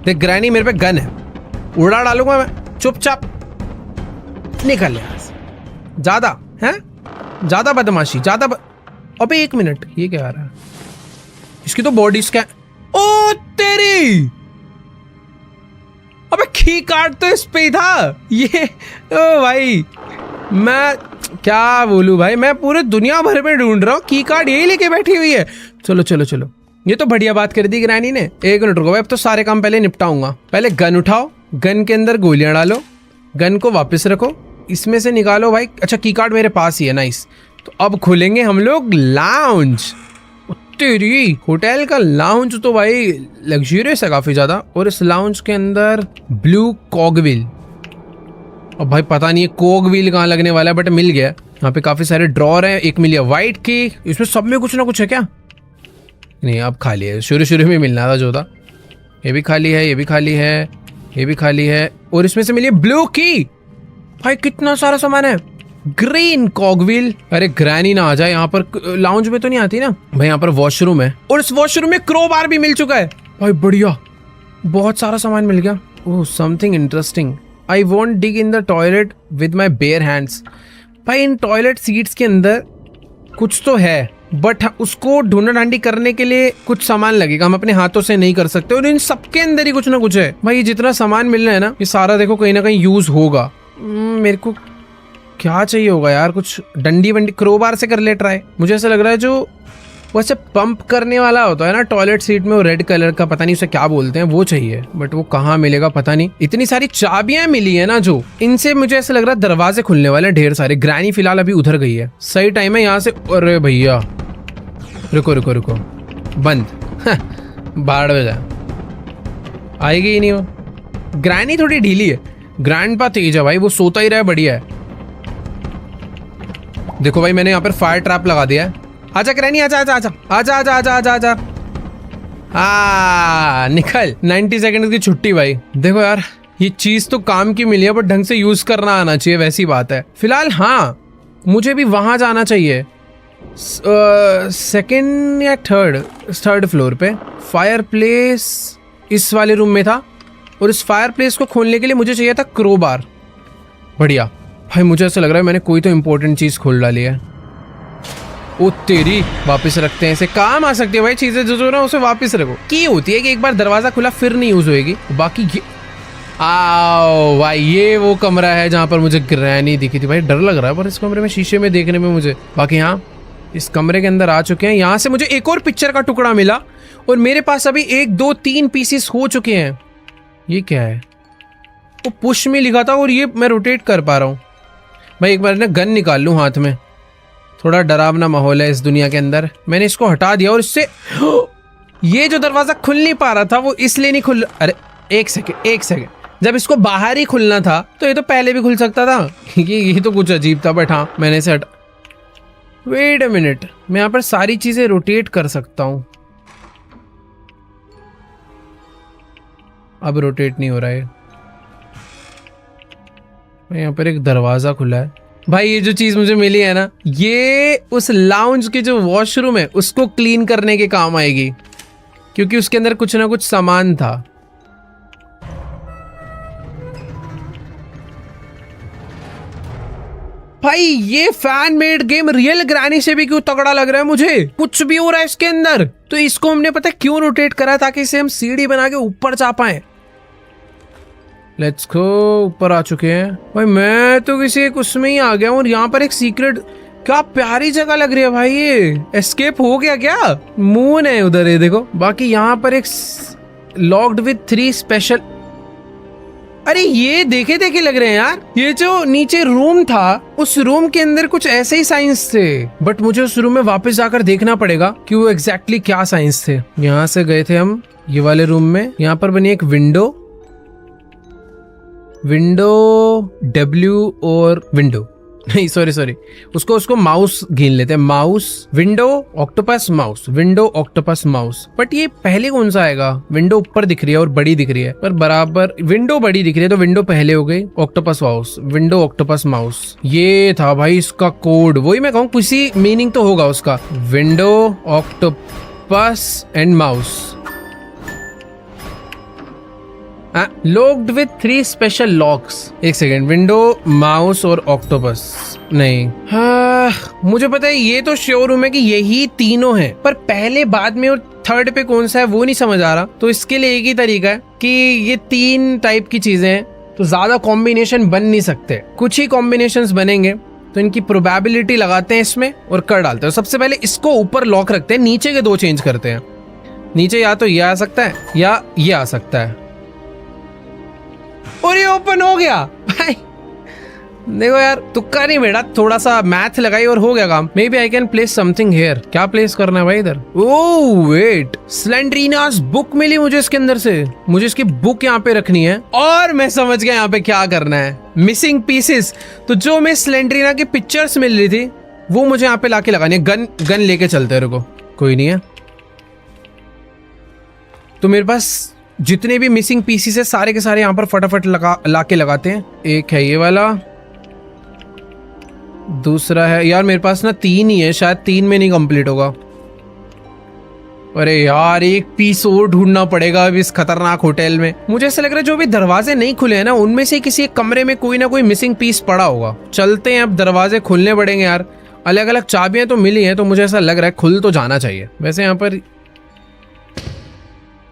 देख ग्रैनी मेरे पे गन है, उड़ा डालूंगा मैं, चुपचाप निकल यहाँ से। ज्यादा है, ज्यादा बदमाशी, अबे 1 मिनट, ये क्या आ रहा है? इसकी तो बॉडी स्कैन। ओ तेरी, अबे की कार्ड तो इस पे ही था ये। ओ भाई मैं क्या बोलूं भाई, मैं पूरे दुनिया भर में ढूंढ रहा हूँ, की कार्ड यही लेके बैठी हुई है। चलो चलो चलो, ये तो बढ़िया बात कर दी ग्रैनी ने। 1 मिनट रुको भाई, अब तो सारे काम पहले निपटाऊंगा। पहले गन उठाओ, गन के अंदर गोलियां डालो, गन को वापस रखो, इसमें से निकालो भाई। अच्छा की कार्ड मेरे पास ही है, नाइस। तो अब खोलेंगे हम लोग लाउंज। तेरी होटल का लाउंज तो भाई लग्जरियस है काफी ज्यादा। और इस लाउंज के अंदर ब्लू कॉगविल, अब भाई पता नहीं है कॉगविल कहाँ लगने वाला है, बट मिल गया। यहाँ पे काफी सारे ड्रॉर हैं, एक मिल गया व्हाइट की, इसमें सब में कुछ ना कुछ है क्या? नहीं अब खाली है, शुरू में मिलना था जो था। ये भी खाली है, ये भी खाली है, ये भी खाली है, और इसमें से मिली ब्लू की। भाई कितना सारा सामान है। ग्रीन कॉगविल, अरे ग्रैनी ना आ जाए यहाँ पर, लाउंज में तो नहीं आती ना भाई। यहाँ पर वॉशरूम है और इस वॉशरूम में क्रोबार भी मिल चुका है भाई, बढ़िया, बहुत सारा सामान मिल गया। Oh something interesting. I want dig in the toilet with my bare hands. भाई इन टॉयलेट सीट्स के अंदर कुछ तो है, बट उसको ढूंढा ढांडी करने के लिए कुछ सामान लगेगा, हम अपने हाथों से नहीं कर सकते। और इन सबके अंदर ही कुछ ना कुछ है भाई। ये जितना सामान मिल रहा है ना, ये सारा देखो कहीं ना कहीं यूज होगा। मेरे को क्या चाहिए होगा यार, कुछ डंडी वंडी, क्रोबार से कर ले ट्राई। मुझे ऐसा लग रहा है जो वैसे पंप करने वाला होता है ना टॉयलेट सीट में, वो रेड कलर का, पता नहीं उसे क्या बोलते हैं, वो चाहिए, बट वो कहाँ मिलेगा पता नहीं। इतनी सारी चाबियां मिली है ना जो, इनसे मुझे ऐसा लग रहा है दरवाजे खुलने वाले ढेर सारे। ग्रैनी फिलहाल अभी उधर गई है, सही टाइम है यहाँ से। अरे भैया रुको रुको रुको, बंद बाढ़ में जाए, आएगी ही नहीं वो। ग्रैनी थोड़ी ढीली है, ग्रैंडपा तेज है भाई, वो सोता ही रहा है, बढ़िया है। देखो भाई मैंने यहाँ पर फायर ट्रैप लगा दिया है। आजा ग्रैनी, आजा आजा आजा आजा आजा आजा आजा आजा, निकल। 90 सेकंड की छुट्टी भाई। देखो यार ये चीज तो काम की मिली है, बट ढंग से यूज करना आना चाहिए, वैसी बात है। फिलहाल हाँ मुझे भी वहां जाना चाहिए, 2nd या 3rd फ्लोर पे। फायर प्लेस इस वाले रूम में था, और इस फायर प्लेस को खोलने के लिए मुझे चाहिए था क्रोबार। बढ़िया भाई, मुझे ऐसा लग रहा है मैंने कोई तो इम्पोर्टेंट चीज खोल डाली है। ओ तेरी, वापस रखते हैं, इसे काम आ सकती है भाई चीजें जो ना, उसे वापस रखो। की होती है कि एक बार दरवाजा खुला फिर नहीं यूज होएगी। बाकी ये आओ भाई, ये वो कमरा है जहां पर मुझे ग्रैनी दिखी थी। भाई डर लग रहा है पर इस कमरे में, शीशे में देखने में मुझे। बाकी हाँ इस कमरे के अंदर आ चुके हैं। यहाँ से मुझे एक और पिक्चर का टुकड़ा मिला, और मेरे पास अभी 1 2 3 पीसेस हो चुके हैं। ये क्या है? वो पुश में लिखा था, और ये मैं रोटेट कर पा रहा हूँ। भाई एक बार ना गन निकाल लूँ हाथ में, थोड़ा डरावना माहौल है इस दुनिया के अंदर। मैंने इसको हटा दिया, और इससे ये जो दरवाजा खुल नहीं पा रहा था वो इसलिए नहीं खुल। अरे एक सेकेंड, जब इसको बाहर ही खुलना था तो ये तो पहले भी खुल सकता था। ये तो कुछ अजीब था, बट हाँ मैंने इसे हटा। वेट अ मिनट, मैं यहाँ पर सारी चीजें रोटेट कर सकता हूँ। अब रोटेट नहीं हो रहा है। यहाँ पर एक दरवाजा खुला है। भाई ये जो चीज मुझे मिली है ना, ये उस लाउंज के जो वॉशरूम है उसको क्लीन करने के काम आएगी, क्योंकि उसके अंदर कुछ ना कुछ सामान था। भाई ये fan made game real granny से भी क्यों तगड़ा लग रहा है मुझे। कुछ भी हो रहा है इसके अंदर। तो इसको हमने पता है क्यों रोटेट करा है, ताकि इसे हम सीढ़ी बना के ऊपर जा पाए। लेट्स गो, ऊपर आ चुके हैं। भाई मैं तो किसी एक उसमें ही आ गया हूँ, और यहाँ पर एक सीक्रेट, क्या प्यारी जगह लग रही है भाई। ये एस्केप हो गया क्या? मून है उधर, ये देखो। बाकी यहाँ पर एक लॉक्ड विथ 3 स्पेशल, अरे ये देखे देखे लग रहे हैं यार। ये जो नीचे रूम था, उस रूम के अंदर कुछ ऐसे ही साइंस थे, बट मुझे उस रूम में वापस जाकर देखना पड़ेगा कि वो एग्जैक्टली क्या साइंस थे। यहाँ से गए थे हम ये वाले रूम में। यहाँ पर बनी एक विंडो W और विंडो नहीं, सॉरी उसको माउस गिन लेते हैं। Mouse, window, octopus, mouse, window, octopus, mouse. But ये पहले कौन सा आएगा? विंडो ऊपर दिख रही है और बड़ी दिख रही है, पर बराबर विंडो बड़ी दिख रही है, तो विंडो पहले हो गई। Octopus mouse, window, octopus, mouse. ये था भाई इसका कोड। वही मैं कहूँ, किसी मीनिंग तो होगा उसका। Window, octopus and mouse. Locked with 3 special locks. एक सेकेंड, विंडो, माउस और ऑक्टोपस नहीं। मुझे पता है, ये तो श्योर हूं मैं कि यही तीनों हैं, पर पहले, बाद में और थर्ड पे कौन सा है वो नहीं समझ आ रहा। तो इसके लिए एक ही तरीका है कि ये 3 टाइप की चीजें हैं, तो ज्यादा कॉम्बिनेशन बन नहीं सकते। कुछ ही कॉम्बिनेशंस बनेंगे, तो इनकी प्रोबेबिलिटी लगाते हैं इसमें और कर डालते हैं। सबसे पहले इसको ऊपर लॉक रखते हैं, नीचे के 2 चेंज करते हैं। नीचे या तो ये आ सकता है या ये आ सकता है, और ये ओपन हो गया। भाई देखो यार, तुक्का नहीं बेटा, थोड़ा सा मैथ लगाई और हो गया काम। Maybe I can place something here. क्या प्लेस करना है भाई इधर? ओह वेट, स्लेंड्रीनास बुक मिली मुझे इसके अंदर से। मुझे इसकी बुक यहाँ पे रखनी है, और मैं समझ गया यहाँ पे क्या करना है। Missing pieces. तो जो मैं स्लेंड्रीना की पिक्चर्स मिल रही थी, वो मुझे यहाँ पे लाके लगानी है। गन लेके चलते हैं। रुको, कोई नहीं है तो मेरे पास जितने भी मिसिंग पीसेस है सारे के सारे यहाँ पर फटाफट लाके लगाते हैं। एक है ये वाला, दूसरा है, यार मेरे पास ना 3 ही है, शायद 3 में नहीं कंप्लीट होगा। अरे यार, एक पीस और ढूंढना पड़ेगा अब इस खतरनाक होटल में। मुझे ऐसा लग रहा है जो भी दरवाजे नहीं खुले हैं ना, उनमें से किसी एक कमरे में कोई ना कोई मिसिंग पीस पड़ा होगा। चलते हैं, अब दरवाजे खुलने पड़ेंगे यार। अलग अलग चाबियां तो मिली हैं, तो मुझे ऐसा लग रहा है खुल तो जाना चाहिए। वैसे यहाँ पर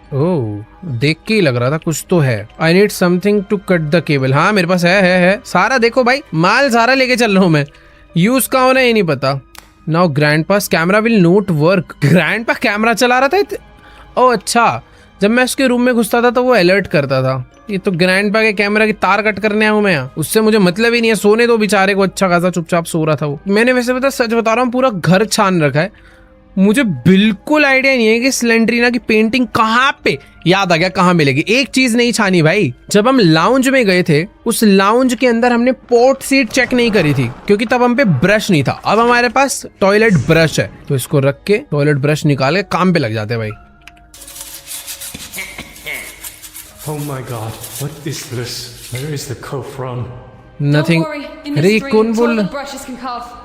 ओह, देख के ही लग रहा था कुछ तो है। I need something to cut the cable. हाँ मेरे पास है सारा। देखो भाई, माल सारा लेके चल रहा हूँ मैं। यूज का होना ये नहीं पता। Now ग्रैंडपास camera will note work. Grandpa camera चला रहा था। ओह अच्छा, जब मैं उसके रूम में घुसता था तो वो अलर्ट करता था। ये तो ग्रैंडपा के कैमरा की तार कट करने आया हूँ मैं यहाँ। उससे मुझे मतलब ही नहीं है। सोने दो बेचारे को, अच्छा खासा चुपचाप सो रहा था वो। मैंने वैसे पता, सच बता रहा हूँ, पूरा घर छान रखा है। मुझे बिल्कुल आइडिया नहीं है कि स्लेंड्रीना की पेंटिंग कहाँ पे, याद आ गया कहाँ मिलेगी। एक चीज नहीं छानी भाई, जब हम लाउंज में गए थे, उस लाउंज के अंदर हमने पोर्ट सीट चेक नहीं करी थी, क्योंकि तब हम पे ब्रश नहीं था। अब हमारे पास टॉयलेट ब्रश है, तो इसको रख के टॉयलेट ब्रश निकाल के काम पे लग जाते हैं भाई। Oh my God, what is this? Where is the cough from? Nothing. अरे ये कौन बोल रहा? brushes can cough.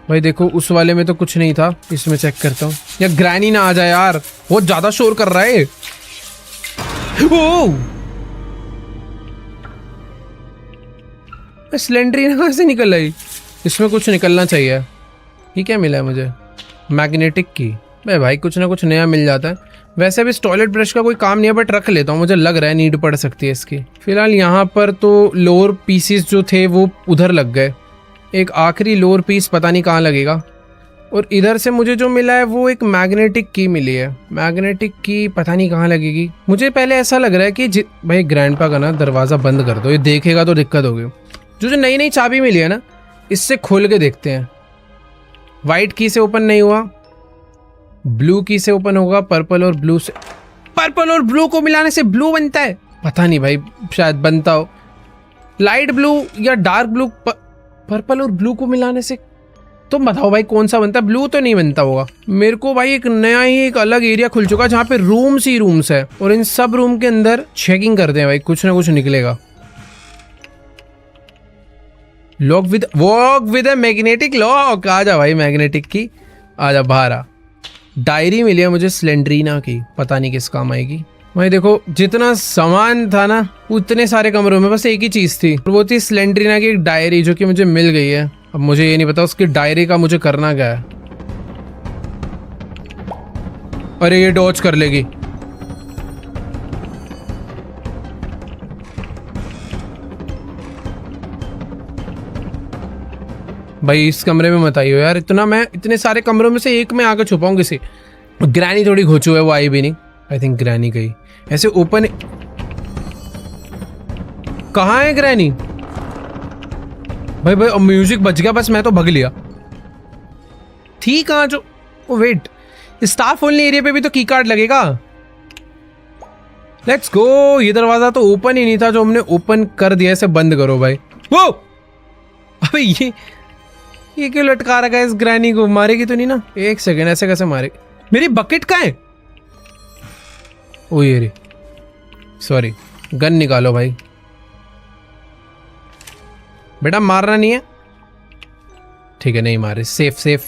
भाई देखो, उस वाले में तो कुछ नहीं था, इसमें चेक करता हूँ। या ग्रैनी ना आ जाए यार, बहुत ज्यादा शोर कर रहा है। ओह, स्लेंड्रीना कहाँ से निकल आई? इसमें कुछ निकलना चाहिए। ये क्या मिला है मुझे? मैग्नेटिक की। भाई कुछ ना कुछ नया मिल जाता है। वैसे भी इस टॉयलेट ब्रश का कोई काम नहीं है, बट रख लेता हूँ, मुझे लग रहा है नीड पड़ सकती है इसकी। फिलहाल यहाँ पर तो लोअर पीसीस जो थे वो उधर लग गए। एक आखिरी लोअर पीस पता नहीं कहाँ लगेगा। और इधर से मुझे जो मिला है वो एक मैग्नेटिक की मिली है। मैग्नेटिक की पता नहीं कहाँ लगेगी। मुझे पहले ऐसा लग रहा है कि भाई ग्रैंडपा का ना दरवाज़ा बंद कर दो, ये देखेगा तो दिक्कत होगी। जो नई नई चाबी मिली है ना, इससे खोल के देखते हैं। वाइट की से ओपन नहीं हुआ, ब्लू की से ओपन होगा, पर्पल और ब्लू से। पर्पल और ब्लू को मिलाने से ब्लू बनता है? पता नहीं भाई, शायद बनता हो। लाइट ब्लू या डार्क ब्लू, पर्पल और ब्लू को मिलाने से तुम बताओ भाई कौन सा बनता है? ब्लू तो नहीं बनता होगा। मेरे को भाई एक नया ही एक अलग एरिया खुल चुका है जहाँ पे रूम्स ही रूम्स है और इन सब रूम के अंदर चेकिंग करते हैं भाई, कुछ ना कुछ निकलेगा। Lock with a magnetic lock. आजा भाई मैग्नेटिक की, आजा बाहर आ। डायरी मिली है मुझे स्लेंड्रीना की, पता नहीं किस काम आएगी। भाई देखो जितना सामान था ना उतने सारे कमरों में बस एक ही चीज थी, वो थी स्लेंड्रीना की एक डायरी जो कि मुझे मिल गई है। अब मुझे ये नहीं पता उसकी डायरी का मुझे करना क्या है। अरे ये डॉच कर लेगी। भाई इस कमरे में मत आइयो यार, इतने सारे कमरों में से एक में आकर छुपाऊं किसी। ग्रैनी थोड़ी घोचू है, वो आई भी नहीं। आई थिंक ग्रैनी गई। ऐसे ओपन कहाँ है ग्रैनी? भाई भाई म्यूजिक बज गया, बस मैं तो भग लिया। थी कहाँ जो? Oh wait, staff only area पे भी तो की कार्ड लगेगा। Let's go. ये दरवाजा तो ओपन ही नहीं था जो हमने ओपन कर दिया। इसे बंद करो भाई। वो अबे ये क्यों लटका रखा है इस ग्रैनी को? मारेगी तो नहीं ना? एक सेकेंड, ऐसे कैसे मारे? मेरी बकेट कहाँ है? ओ ये रे, सॉरी। गन निकालो भाई। बेटा मारना नहीं है, ठीक है नहीं मारे। Safe safe.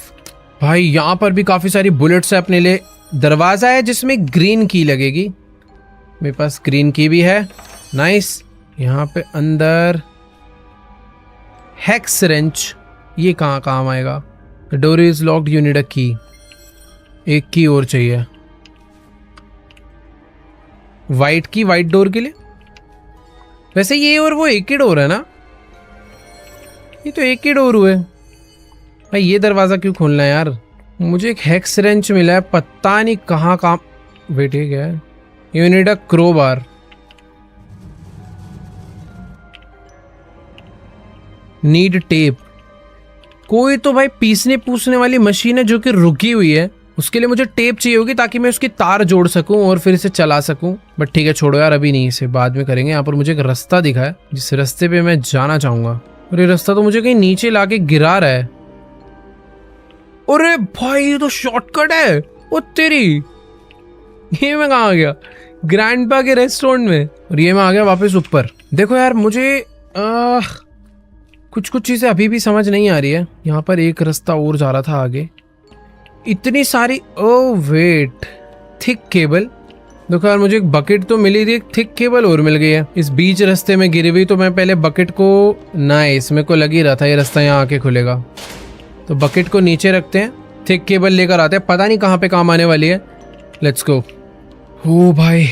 भाई यहाँ पर भी काफी सारी बुलेट्स है अपने लिए। दरवाजा है जिसमें ग्रीन की लगेगी, मेरे पास ग्रीन की भी है। नाइस। यहाँ पे अंदर हेक्स रेंच, ये कहाँ काम आएगा? The door is locked, you need अ की। एक की और चाहिए, वाइट की, वाइट डोर के लिए। वैसे ये और वो एक ही डोर है ना? ये तो एक ही डोर हुए भाई। ये दरवाजा क्यों खोलना है यार? मुझे एक हेक्स रेंच मिला है, पता नहीं कहाँ काम। वेट ये क्या है? You need a crowbar. Need tape. कोई तो भाई पीसने पूसने वाली मशीन है जो कि रुकी हुई है, उसके लिए मुझे टेप चाहिए होगी ताकि मैं उसकी तार जोड़ सकूं और फिर इसे चला सकूं। बट ठीक है छोड़ो यार, अभी नहीं, इसे बाद में करेंगे। यहाँ पर मुझे एक रास्ता दिखा है जिस रास्ते पे मैं जाना चाहूंगा, और ये रास्ता तो मुझे कहीं नीचे लाके गिरा रहा है। अरे भाई ये तो शॉर्टकट है। ओ तेरी, ये मैं कहाँ आ गया? ग्रैंडपा के रेस्टोरेंट में। और ये मैं आ गया वापस ऊपर। देखो यार मुझे कुछ चीजें अभी भी समझ नहीं आ रही है। यहाँ पर एक रास्ता और जा रहा था आगे, इतनी सारी। Oh wait, thick cable. देखो यार मुझे एक बकेट तो मिली थी, एक थिक केबल और मिल गई है इस बीच रास्ते में गिरी हुई। तो मैं पहले बकेट को, नाइस, मेरे को लग ही रहा था ये रास्ता यहाँ आके खुलेगा। तो बकेट को नीचे रखते हैं, थिक केबल लेकर आते हैं, पता नहीं कहाँ पे काम आने वाली है। Let's go. ओ भाई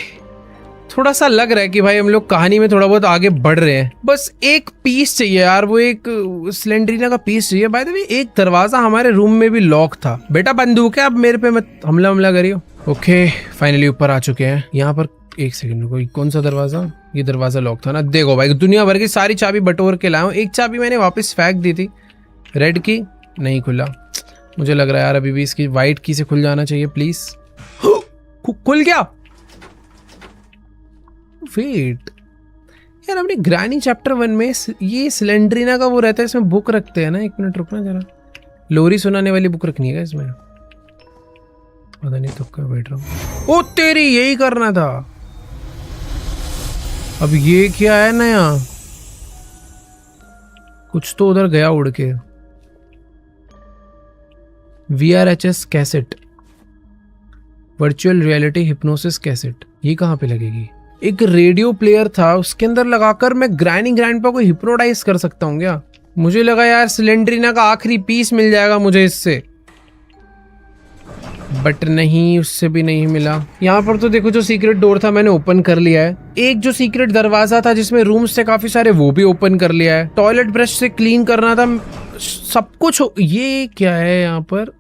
थोड़ा सा लग रहा है कि भाई हम लोग कहानी में थोड़ा बहुत आगे बढ़ रहे हैं। बस एक पीस चाहिए यार, वो एक स्लेंड्रीना का पीस चाहिए। बाय द वे एक दरवाजा हमारे रूम में भी लॉक था। बेटा बंदूक है, अब मेरे पे मत हमला करियो। ओके फाइनली ऊपर आ चुके हैं। यहाँ पर एक सेकंड रुको, कौन सा दरवाजा? ये दरवाजा लॉक था ना। देखो भाई दुनिया भर की सारी चाबी बटोर के लाया हूँ। एक चाबी मैंने वापस फेंक दी थी, रेड की, नहीं खुला। मुझे लग रहा है यार अभी भी इसकी व्हाइट की से खुल जाना चाहिए प्लीज। खुल गया। वेट यार, हमने ग्रैनी चैप्टर 1 में ये स्लेंड्रीना का वो रहता है, इसमें बुक रखते हैं ना। एक मिनट रुकना जरा, लोरी सुनाने वाली बुक रखनी है इसमें। पता नहीं तो क्या बैठ रहा हूँ। ओ तेरी, यही करना था। अब ये क्या है नया? कुछ तो उधर गया उड़ के। VRHS cassette, virtual reality hypnosis cassette, ये कहाँ पे लगेगी? एक रेडियो प्लेयर था, उसके अंदर लगाकर मैं ग्रैंडपा को हिप्नोटाइज कर सकता हूँ क्या? मुझे लगा यार स्लेंड्रीना का आखिरी पीस मिल जाएगा मुझे इससे, बट नहीं, उससे भी नहीं मिला। यहाँ पर तो देखो जो सीक्रेट डोर था मैंने ओपन कर लिया है। एक जो सीक्रेट दरवाजा था जिसमें रूम्स थे काफी सारे, वो भी ओपन कर लिया है। टॉयलेट ब्रश से क्लीन करना था सब कुछ। ये क्या है यहाँ पर?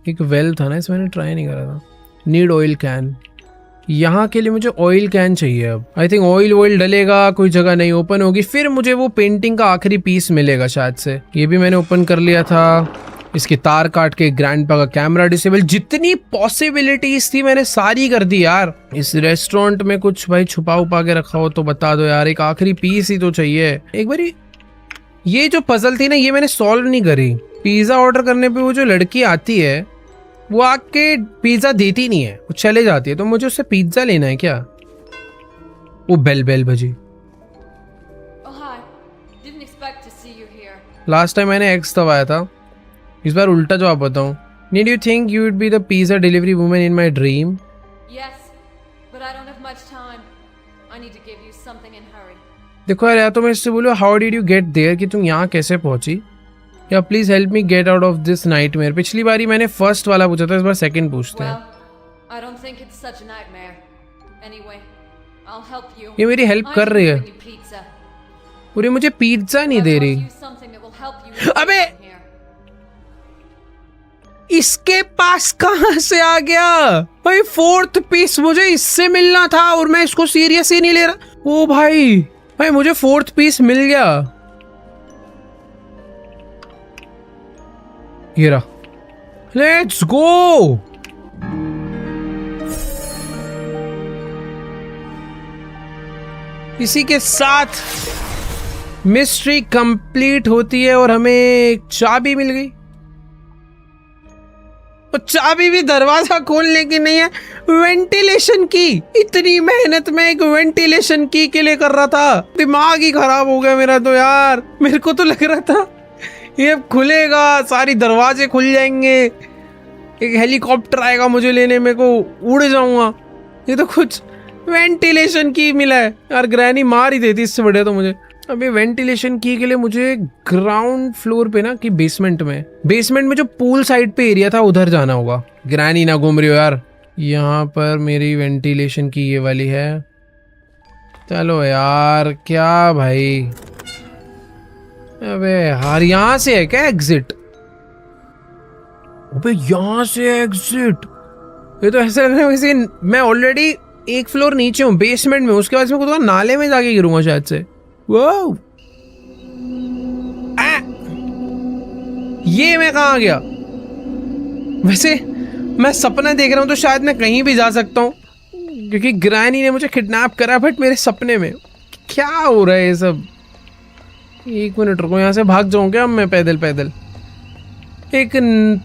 एक वेल था ना, इसमें मैंने ट्राई नहीं करा था। नीड ऑयल कैन, यहाँ के लिए मुझे ऑयल कैन चाहिए। अब आई थिंक ऑयल डलेगा, कोई जगह नहीं ओपन होगी, फिर मुझे वो पेंटिंग का आखिरी पीस मिलेगा शायद से। ये भी मैंने ओपन कर लिया था। इसकी तार काट के ग्रैंडपा का कैमरा डिसेबल, जितनी पॉसिबिलिटीज थी मैंने सारी कर दी यार। इस रेस्टोरेंट में कुछ भाई छुपा उपा के रखा हो तो बता दो यार, एक आखिरी पीस ही तो चाहिए। एक बारी ये जो पजल थी ना, ये मैंने सॉल्व नहीं करी। पिज्जा ऑर्डर करने पे वो जो लड़की आती है वो आके पिज्जा देती नहीं है, वो चले जाती है, तो मुझे उससे पिज्जा लेना है क्या? वो बेल बेल बजी। Oh, hi. Didn't expect to see you here. Last time मैंने एक्स दबाया था, इस बार उल्टा जवाब बताऊं। Did you think you would be the pizza delivery woman in my dream? Yes, but I don't have much time. I need to give you something in hurry. देखो यार, या तो मैं इससे बोलूँ how did you get there, कि तुम यहाँ कैसे पहुंची, या please help me get out of this nightmare. पिछली बारी मैंने फर्स्ट वाला पूछा था, इस बार सेकंड पूछते हैं। Well, I don't think it's such a nightmare. Anyway, I'll help you. ये मेरी हेल्प I कर can रही है, bring you pizza. पूरी मुझे पिज्जा नहीं I दे brought रही। you something that will help you अबे! from here. इसके पास कहां से आ गया भाई? फोर्थ पीस मुझे इससे मिलना था और मैं इसको सीरियस ही नहीं ले रहा। ओ भाई, भाई मुझे फोर्थ पीस मिल गया। ये रहा, लेट्स गो। इसी के साथ मिस्ट्री कंप्लीट होती है और हमें एक चाबी मिल गई। और चाबी भी दरवाजा खोलने की नहीं है, वेंटिलेशन की। इतनी मेहनत में एक वेंटिलेशन की के लिए कर रहा था, दिमाग ही खराब हो गया मेरा तो यार। मेरे को तो लग रहा था ये खुलेगा, सारी दरवाजे खुल जाएंगे, एक हेलीकॉप्टर आएगा मुझे लेने, मेरे को उड़ जाऊंगा। ये तो कुछ वेंटिलेशन की मिला है यार। ग्रैनी मार ही देती इससे बढ़िया तो मुझे। अभी वेंटिलेशन की के लिए मुझे ग्राउंड फ्लोर पे ना कि बेसमेंट में जो पूल साइड पे एरिया था उधर जाना होगा। ग्रैनी ना घूम रही हो यार। यहाँ पर मेरी वेंटिलेशन की ये वाली है। चलो यार, क्या भाई, अबे यार यहाँ से है क्या एग्जिट? अबे यहाँ से एग्जिट? ये तो ऐसा लग रहा है जैसे मैं ऑलरेडी एक फ्लोर नीचे हूँ, बेसमेंट में, उसके बाद मैं खुद नाले में जाके गिरूंगा शायद से। वो ये मैं कहाँ गया? वैसे मैं सपना देख रहा हूँ तो शायद मैं कहीं भी जा सकता हूँ, क्योंकि ग्रैनी ने मुझे किडनैप करा, बट मेरे सपने में। क्या हो रहा है ये सब? एक मिनट रुको, यहाँ से भाग जाऊँ क्या मैं पैदल पैदल? एक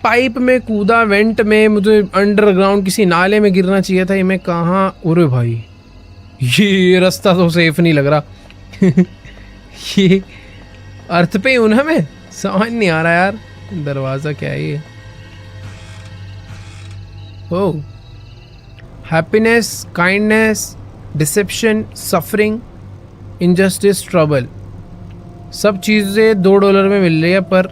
पाइप में कूदा, वेंट में, मुझे अंडरग्राउंड किसी नाले में गिरना चाहिए था। ये मैं कहाँ? अरे भाई ये रास्ता तो सेफ नहीं लग रहा। ये अर्थ पे हूं ना मैं, समझ नहीं आ रहा यार। दरवाजा क्या है ये? Oh, happiness, kindness, deception, suffering, injustice, trouble, सब चीजें $2 में मिल रही है, पर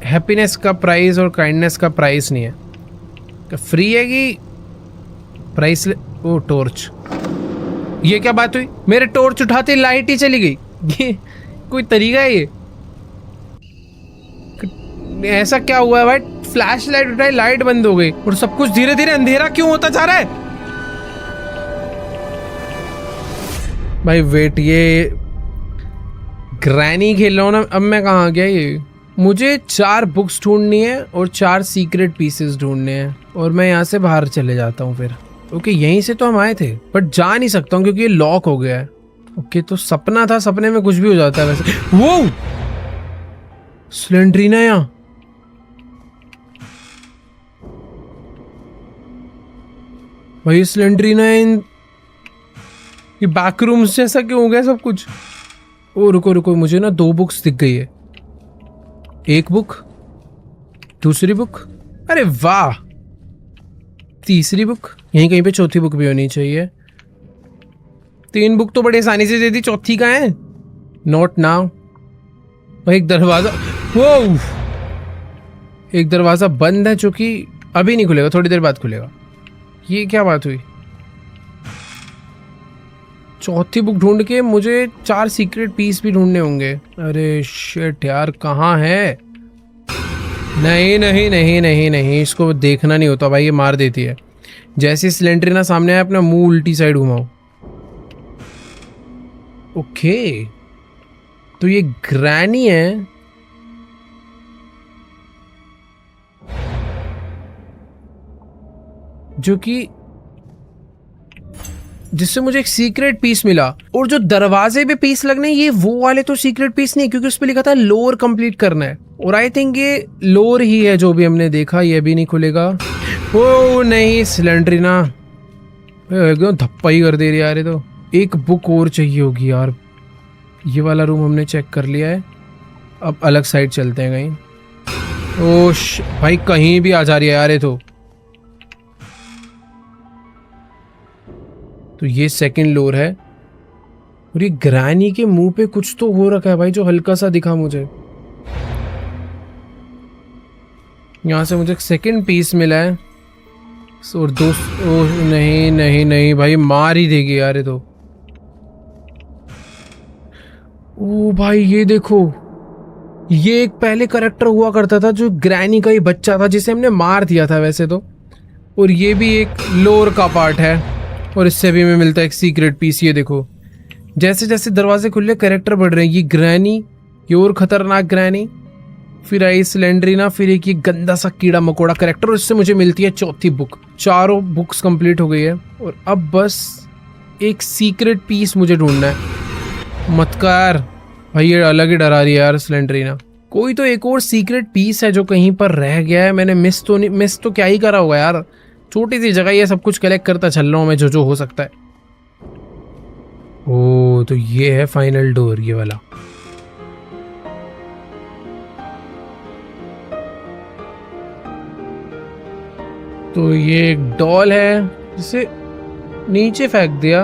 हैप्पीनेस का प्राइस और काइंडनेस का प्राइस नहीं है। फ्री है कि प्राइस? ओ टॉर्च, ये क्या बात हुई? मेरे टॉर्च उठाते लाइट ही चली गई। ये कोई तरीका है? ये ऐसा क्या हुआ है भाई? फ्लैश लाइट उठाई, लाइट बंद हो गई, और सब कुछ धीरे धीरे अंधेरा क्यों होता जा रहा है? भाई वेट, ये ग्रैनी खेल रहा हूं ना। अब मैं कहाँ गया? ये मुझे 4 बुक्स ढूंढनी है और 4 सीक्रेट पीसेस ढूंढने हैं, और मैं यहाँ से बाहर चले जाता हूँ फिर। ओके, यहीं से तो हम आए थे, बट जा नहीं सकता हूँ क्योंकि ये लॉक हो गया है। ओके, तो सपना था, सपने में कुछ भी हो जाता है वैसे। वो स्लेंड्रीना यहाँ, भाई स्लेंड्रीना इन ये बैक रूम्स जैसा क्यों हो गया सब कुछ? ओ रुको रुको, मुझे ना 2 बुक्स दिख गई है। एक बुक, दूसरी बुक, अरे वाह, तीसरी बुक, यहीं कहीं पे चौथी बुक भी होनी चाहिए। 3 बुक तो बड़े आसानी से दे दी, चौथी कहाँ है? Not now. और एक दरवाजा, वो एक दरवाजा बंद है जो कि अभी नहीं खुलेगा, थोड़ी देर बाद खुलेगा। ये क्या बात हुई? चौथी बुक ढूंढ के मुझे 4 सीक्रेट पीस भी ढूंढने होंगे। अरे शिट यार, कहाँ है? नहीं नहीं नहीं नहीं नहीं, इसको देखना नहीं होता भाई, ये मार देती है। जैसे स्लेंड्रीना सामने आया, अपना मुंह उल्टी साइड घुमाओ। ओके, तो ये ग्रैनी है। जो कि जिससे मुझे एक सीक्रेट पीस मिला, और जो दरवाजे पे पीस लगने, ये वो वाले तो सीक्रेट पीस नहीं, क्योंकि उस पे लिखा था लोअर कंप्लीट करना है। और आई थिंक ये लोअर ही है जो भी हमने देखा, ये भी नहीं खुलेगा। ओ नहीं, सिलेंड्रीना एकदम धप्पा ही कर दे रही है यार। ये तो एक बुक और चाहिए होगी यार। ये वाला रूम हमने चेक कर लिया है, अब अलग साइड चलते हैं कहीं। ओश भाई कहीं भी आ जा रही है यार ये तो ये सेकंड लोअर है। और ये ग्रैनी के मुंह पे कुछ तो हो रखा है भाई, जो हल्का सा दिखा मुझे। यहाँ से मुझे सेकंड पीस मिला है। और दोस्त ओ नहीं नहीं नहीं भाई, मार ही देगी यार ये तो। ओ भाई ये देखो, ये एक पहले करेक्टर हुआ करता था जो ग्रैनी का ही बच्चा था, जिसे हमने मार दिया था वैसे तो। और ये भी एक लोअर का पार्ट है। और इससे भी हमें मिलता है एक सीक्रेट पीस। ये देखो, जैसे जैसे दरवाजे खुले कैरेक्टर बढ़ रहे हैं। ये ग्रैनी, ये और खतरनाक ग्रैनी, फिर आई सिलेंड्रीना, फिर एक ये गंदा सा कीड़ा मकोड़ा कैरेक्टर। और इससे मुझे मिलती है चौथी बुक। चारों बुक्स कंप्लीट हो गई है और अब बस एक सीक्रेट पीस मुझे ढूंढना है। मत कर भाई, ये अलग ही डरा रही है यार सिलेंड्रीना। कोई तो एक और सीक्रेट पीस है जो कहीं पर रह गया है। मैंने मिस तो क्या ही करा होगा यार। छोटी सी जगह ये सब कुछ कलेक्ट करता चल रहा हूँ मैं, जो हो सकता है। ओ तो ये है फाइनल डोर, ये वाला। तो ये एक डॉल है जिसे नीचे फेंक दिया।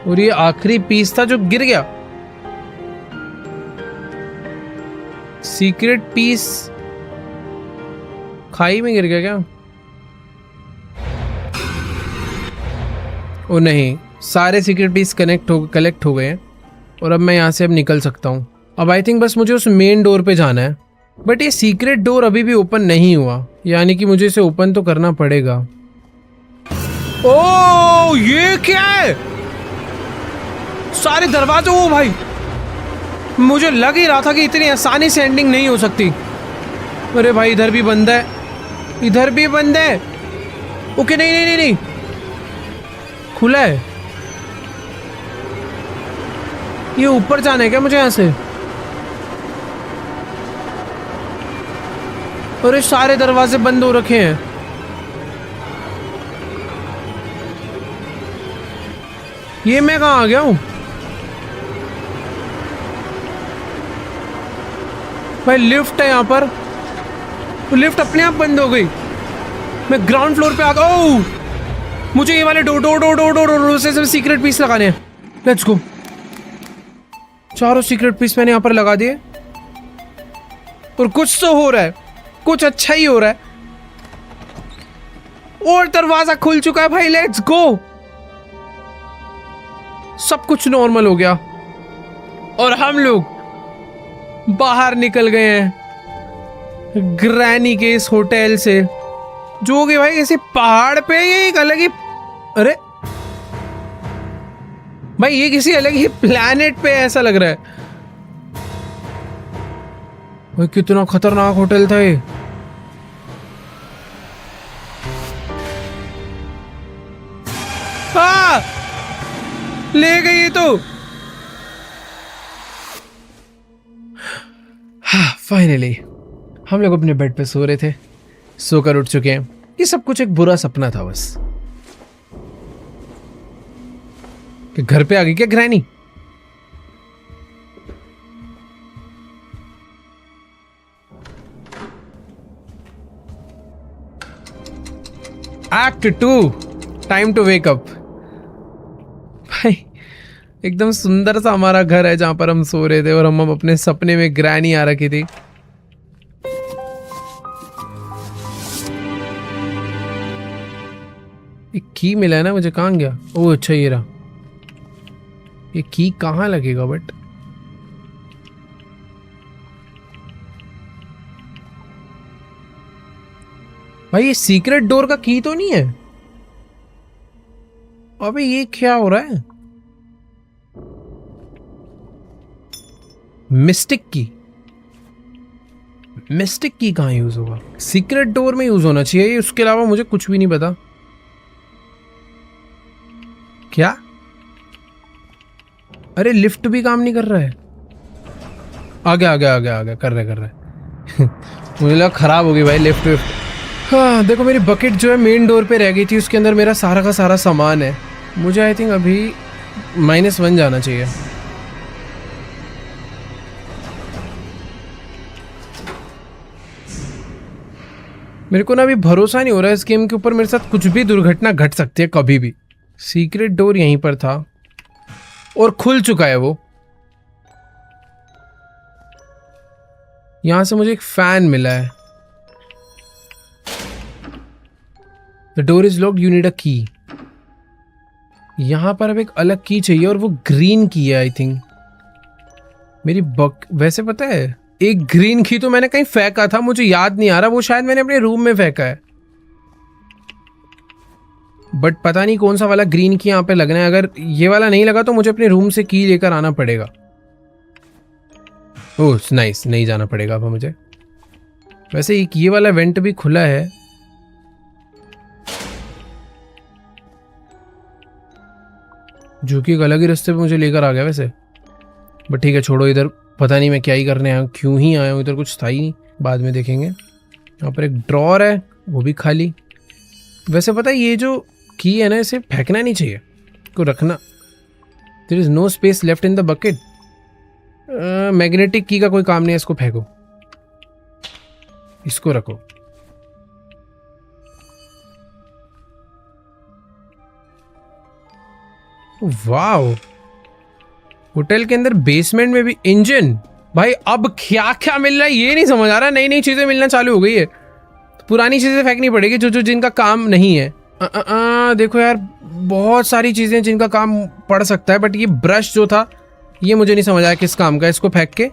और ये आखिरी पीस था जो गिर गया। सीक्रेट पीस खाई में गिर गया क्या? ओ नहीं, सारे सीक्रेट पीस कलेक्ट हो गए हैं और अब मैं यहाँ से अब निकल सकता हूँ। अब आई थिंक बस मुझे उस मेन डोर पे जाना है। बट ये सीक्रेट डोर अभी भी ओपन नहीं हुआ, यानी कि मुझे इसे ओपन तो करना पड़ेगा। ओ ये क्या है? सारे दरवाजे, ओ भाई मुझे लग ही रहा था कि इतनी आसानी से एंडिंग नहीं हो सकती। अरे भाई इधर भी बंद है, इधर भी बंद है। ओके नहीं नहीं नहीं नहीं, खुला है। ये ऊपर जाना है क्या मुझे यहाँ से? अरे सारे दरवाजे बंद हो रखे हैं। ये मैं कहाँ आ गया हूँ भाई? लिफ्ट है यहाँ पर, लिफ्ट अपने आप बंद हो गई। मैं ग्राउंड फ्लोर पे आ गया। ओह मुझे ये वाले डोर से सीक्रेट पीस लगाने हैं। लेट्स गो। चारों सीक्रेट पीस मैंने यहाँ पर लगा दिए और कुछ तो हो रहा है, कुछ अच्छा ही हो रहा है। और दरवाजा खुल चुका है भाई। Let's go. सब कुछ नॉर्मल हो गया और हम लोग बाहर निकल गए हैं ग्रैनी के इस होटल से, जो कि भाई किसी पहाड़ पे, ये एक अलग ही, अरे भाई ये किसी अलग ही प्लैनेट पे ऐसा लग रहा है भाई। कितना खतरनाक होटल था ये। हाँ ले गई तो। हाँ फाइनली हम लोग अपने बेड पे सो रहे थे, सोकर उठ चुके हैं। ये सब कुछ एक बुरा सपना था बस। कि घर पे आ गई क्या Granny? Act 2 time to wake up. भाई एकदम सुंदर सा हमारा घर है जहां पर हम सो रहे थे और हम अपने सपने में ग्रैनी आ रखी थी। एक की मिला है ना मुझे, कहाँ गया? ओह अच्छा ये रहा। ये की कहाँ लगेगा बट? भाई ये सीक्रेट डोर का की तो नहीं है? अबे ये क्या हो रहा है? मिस्टिक की। मिस्टिक की कहाँ यूज होगा? सीक्रेट डोर में यूज होना चाहिए, उसके अलावा मुझे कुछ भी नहीं पता। क्या? अरे लिफ्ट भी काम नहीं कर रहा है। आ गया कर रहे मुझे लगा खराब हो गई भाई लिफ्ट विफ्ट। हाँ देखो, मेरी बकेट जो है मेन डोर पे रह गई थी, उसके अंदर मेरा सारा का सारा सामान है। मुझे आई थिंक अभी -1 जाना चाहिए। मेरे को ना अभी भरोसा नहीं हो रहा है इस गेम के ऊपर, मेरे साथ कुछ भी दुर्घटना घट सकती है कभी भी। सीक्रेट डोर यहीं पर था और खुल चुका है वो। यहां से मुझे एक फैन मिला है। The door is locked, you need अ की। यहां पर अब एक अलग की चाहिए और वो ग्रीन की है आई थिंक। वैसे पता है, एक ग्रीन की तो मैंने कहीं फेंका था, मुझे याद नहीं आ रहा, वो शायद मैंने अपने रूम में फेंका है, बट पता नहीं कौन सा वाला ग्रीन की यहाँ पे लगना है। अगर ये वाला नहीं लगा तो मुझे अपने रूम से की लेकर आना पड़ेगा। ओह नाइस, नहीं जाना पड़ेगा अब मुझे। वैसे एक ये वाला वेंट भी खुला है। जो कि एक अलग ही रास्ते पे मुझे लेकर आ गया वैसे, बट ठीक है छोड़ो, इधर पता नहीं मैं क्या ही करने आया हूँ, क्यों ही आया हूँ, इधर कुछ था ही नहीं, बाद में देखेंगे। यहाँ पर एक ड्रॉर है, वो भी खाली। वैसे पता है ये जो की है ना, इसे फेंकना नहीं चाहिए, को रखना। There is no space left in the bucket. Magnetic key का कोई काम नहीं है, इसको फेंको, इसको रखो। वाओ, होटल के अंदर बेसमेंट में भी इंजन। भाई अब क्या क्या मिल रहा है ये नहीं समझ आ रहा। नई नई चीजें मिलना चालू हो गई है, पुरानी चीजें फेंकनी पड़ेगी जो जिनका काम नहीं है। देखो यार, बहुत सारी चीजें जिनका काम पड़ सकता है, बट ये ब्रश जो था ये मुझे नहीं समझ आया किस काम का। इसको फेंक के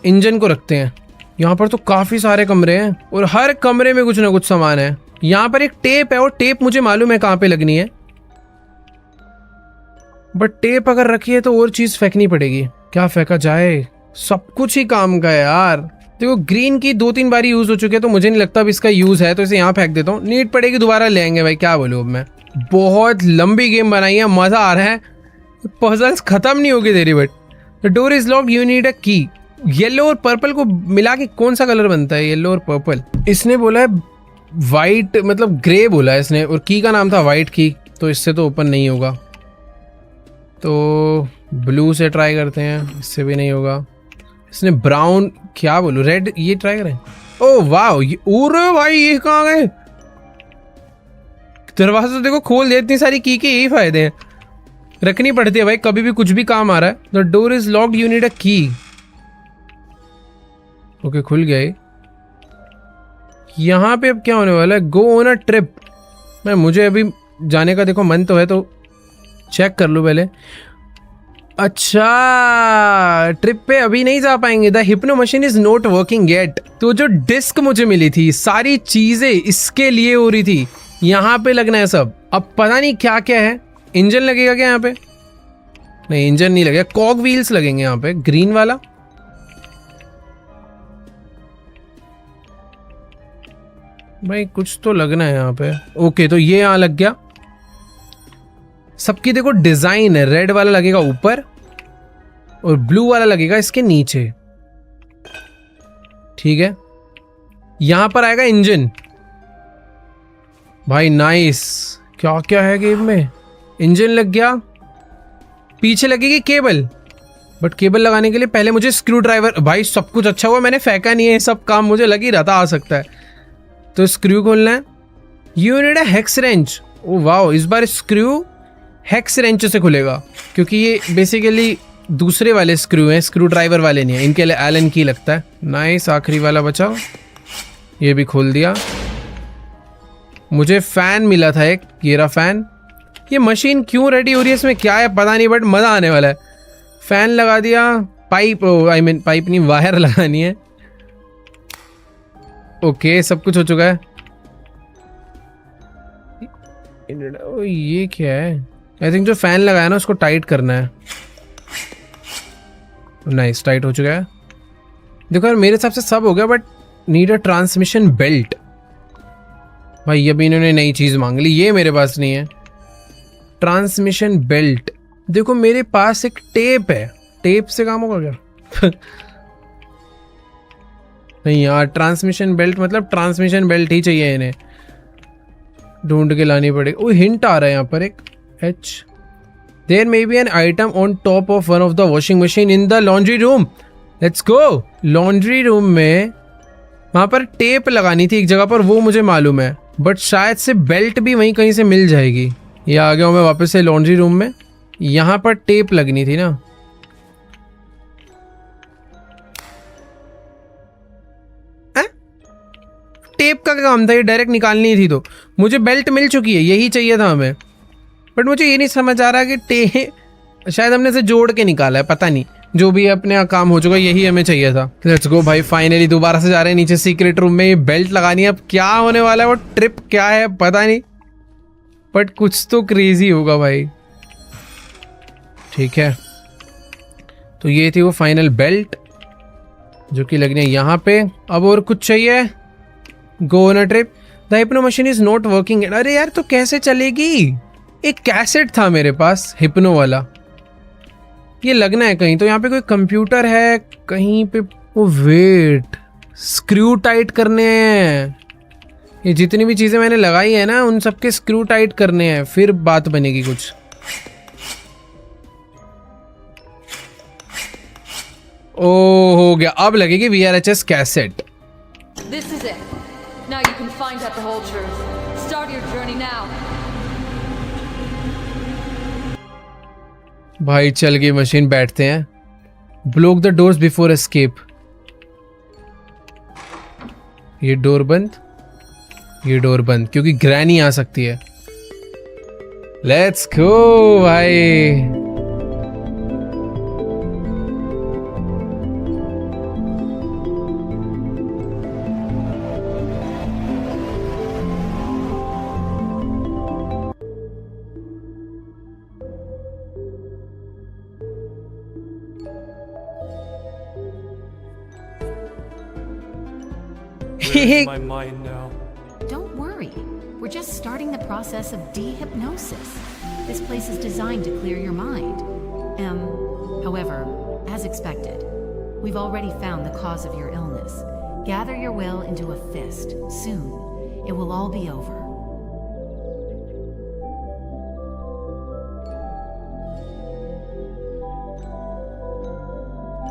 इंजन को रखते हैं। यहाँ पर तो काफी सारे कमरे हैं और हर कमरे में कुछ ना कुछ सामान है। यहाँ पर एक टेप है और टेप मुझे मालूम है कहाँ पे लगनी है, बट टेप अगर रखी है तो और चीज फेंकनी पड़ेगी। क्या फेंका जाए? सब कुछ ही काम का है यार। देखो ग्रीन की 2-3 बारी यूज हो चुके हैं, तो मुझे नहीं लगता अब इसका यूज है, तो इसे यहाँ फेंक देता हूँ। नीड पड़ेगी दोबारा लेंगे भाई, क्या बोलूँ अब मैं। बहुत लंबी गेम बनाई है, मजा आ रहा है, पजल्स खत्म नहीं होगी तेरी। But the door is locked, you need अ की। येलो और पर्पल को मिला के कौन सा कलर बनता है? येलो और पर्पल। इसने बोला है वाइट, मतलब ग्रे बोला है इसने, और की का नाम था वाइट की, तो इससे तो ओपन नहीं होगा। तो ब्लू से ट्राई करते हैं, इससे भी नहीं होगा। इसने ब्राउन, क्या बोलूं, रेड, ये ट्राई करें। ओह वाह, ये ओरे भाई ये कहाँ गए? दरवाजा तो देखो खोल दिया। इतनी सारी की के यही फायदे हैं, रखनी पड़ती है भाई, कभी भी कुछ भी काम आ रहा है। The door is locked, you need अ की। ओके खुल गया ये। यहाँ पे अब क्या होने वाला है? Go on a trip. मैं मुझे अभी जाने का देखो मन तो है, तो चेक कर लो पहले। अच्छा, ट्रिप पे अभी नहीं जा पाएंगे। The hypno machine is not working yet. तो जो डिस्क मुझे मिली थी, सारी चीजें इसके लिए हो रही थी, यहाँ पे लगना है सब। अब पता नहीं क्या क्या है। इंजन लगेगा क्या यहाँ पे? नहीं, इंजन नहीं लगेगा, कॉग व्हील्स लगेंगे यहाँ पे, ग्रीन वाला। भाई कुछ तो लगना है यहाँ पे। ओके, तो ये यहाँ लग गया। सबकी देखो डिजाइन है, रेड वाला लगेगा ऊपर और ब्लू वाला लगेगा इसके नीचे। ठीक है, यहां पर आएगा इंजन। भाई नाइस, क्या क्या है गेम में? इंजन लग गया, पीछे लगेगी केबल, बट केबल लगाने के लिए पहले मुझे स्क्रू ड्राइवर। भाई सब कुछ अच्छा हुआ मैंने फेंका नहीं है, सब काम मुझे लग ही रहा था आ सकता है। तो स्क्रू खोलना है। You need a hex wrench. Oh wow, इस बार स्क्रू हेक्स रेंच से खुलेगा, क्योंकि ये बेसिकली दूसरे वाले स्क्रू हैं, स्क्रू ड्राइवर वाले नहीं है, इनके लिए एलन की लगता है। नाइस, आखिरी वाला बचा, ये भी खोल दिया। मुझे फैन मिला था एक, ये रहा फैन। ये मशीन क्यों रेडी हो रही है, इसमें क्या है पता नहीं, बट मज़ा आने वाला है। फैन लगा दिया। पाइप, आई मीन पाइप नहीं, वायर लगानी है। ओके, सब कुछ हो चुका है। ओ, ये क्या है? आई थिंक जो फैन लगाया ना उसको टाइट करना है। नाइस, टाइट हो चुका है। देखो यार, मेरे हिसाब से सब हो गया, but need a transmission belt. भाई अभी इन्होंने नई चीज मांग ली, ये मेरे पास नहीं है। ट्रांसमिशन बेल्ट, देखो मेरे पास एक टेप है, टेप से काम होगा क्या? नहीं यार, ट्रांसमिशन बेल्ट मतलब ट्रांसमिशन बेल्ट ही चाहिए इन्हें, ढूंढ के लानी पड़ेगी। वो हिंट आ रहा है यहाँ पर एक H, there may be an item on top of one of the washing machine in the laundry room. Let's go. Laundry room में वहां पर टेप लगानी थी एक जगह पर, वो मुझे मालूम है, बट शायद से बेल्ट भी वहीं कहीं से मिल जाएगी। ये आ गया हूं मैं वापस से लॉन्ड्री रूम में, यहां पर टेप लगनी थी ना। टेप का क्या काम था, ये डायरेक्ट निकालनी थी, तो मुझे बेल्ट मिल चुकी है, यही चाहिए था हमें। बट मुझे ये नहीं समझ आ रहा कि टेप शायद हमने इसे जोड़ के निकाला है, पता नहीं, जो भी अपने यहाँ काम हो चुका, यही हमें चाहिए था। लेट्स गो भाई, फाइनली दोबारा से जा रहे हैं नीचे सीक्रेट रूम में। ये बेल्ट लगानी है, अब क्या होने वाला है, वो ट्रिप क्या है पता नहीं, बट कुछ तो क्रेजी होगा भाई। ठीक है, तो ये थी वो फाइनल बेल्ट जो कि लगनी है यहाँ पे। अब और कुछ चाहिए? Go on a trip, the hypno machine is not working. अरे यार, तो कैसे चलेगी? एक कैसेट था मेरे पास हिप्नो वाला, ये लगना है कहीं। तो यहाँ पे कोई कंप्यूटर है कहीं पे। ओ वेट, स्क्रू टाइट करने हैं। ये जितनी भी चीजें मैंने लगाई है ना, उन सबके स्क्रू टाइट करने हैं, फिर बात बनेगी कुछ। ओ हो गया, अब लगेगी VRHS cassette. This is it. Now you can find out the whole truth. Start your journey now. भाई चल गई मशीन, बैठते हैं। Block the doors before escape. ये डोर बंद, ये डोर बंद, क्योंकि ग्रैनी आ सकती है। लेट्स गो भाई। Where's my mind now? Don't worry. We're just starting the process of dehypnosis. This place is designed to clear your mind. However, as expected, we've already found the cause of your illness. Gather your will into a fist. Soon, it will all be over.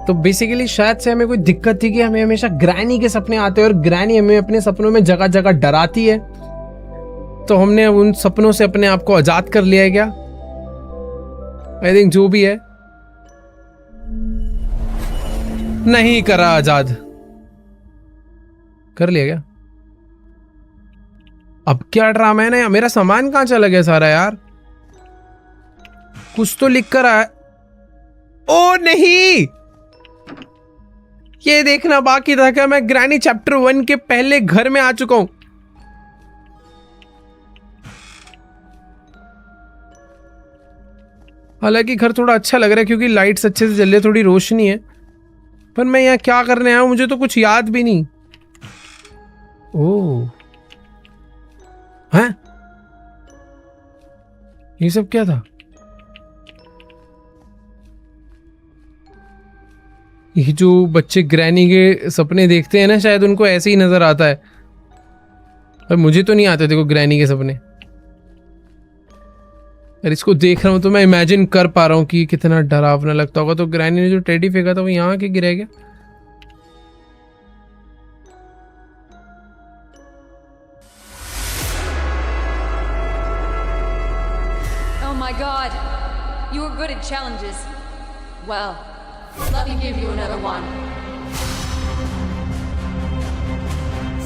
तो basically शायद से हमें कोई दिक्कत थी कि हमें हमेशा ग्रैनी के सपने आते हैं और ग्रैनी हमें अपने सपनों में जगह जगह डराती है। तो हमने उन सपनों से अपने आप को आजाद कर लिया है क्या? आई थिंक जो भी है, नहीं करा आजाद, कर लिया क्या? अब क्या ड्रामा है ना, मेरा सामान कहां चला गया सारा यार? कुछ तो लिख कर आया। ओ नहीं, ये देखना बाकी था कि मैं ग्रैनी चैप्टर 1 के पहले घर में आ चुका हूं। हालांकि घर थोड़ा अच्छा लग रहा है क्योंकि लाइट्स अच्छे से जल रही है, थोड़ी रोशनी है, पर मैं यहाँ क्या करने आया हूं मुझे तो कुछ याद भी नहीं। ओह हैं, ये सब क्या था? ये जो बच्चे ग्रैनी के सपने देखते हैं ना, शायद उनको ऐसे ही नजर आता है, पर मुझे तो नहीं आते देखो ग्रैनी के सपने। और इसको देख रहा हूं तो मैं इमेजिन कर पा रहा हूं कि कितना डरावना लगता होगा। तो ग्रैनी ने जो टेडी फेंका था वो यहाँ के गिरा गया। Oh my god. You were good at challenges. Well, let me give you another one.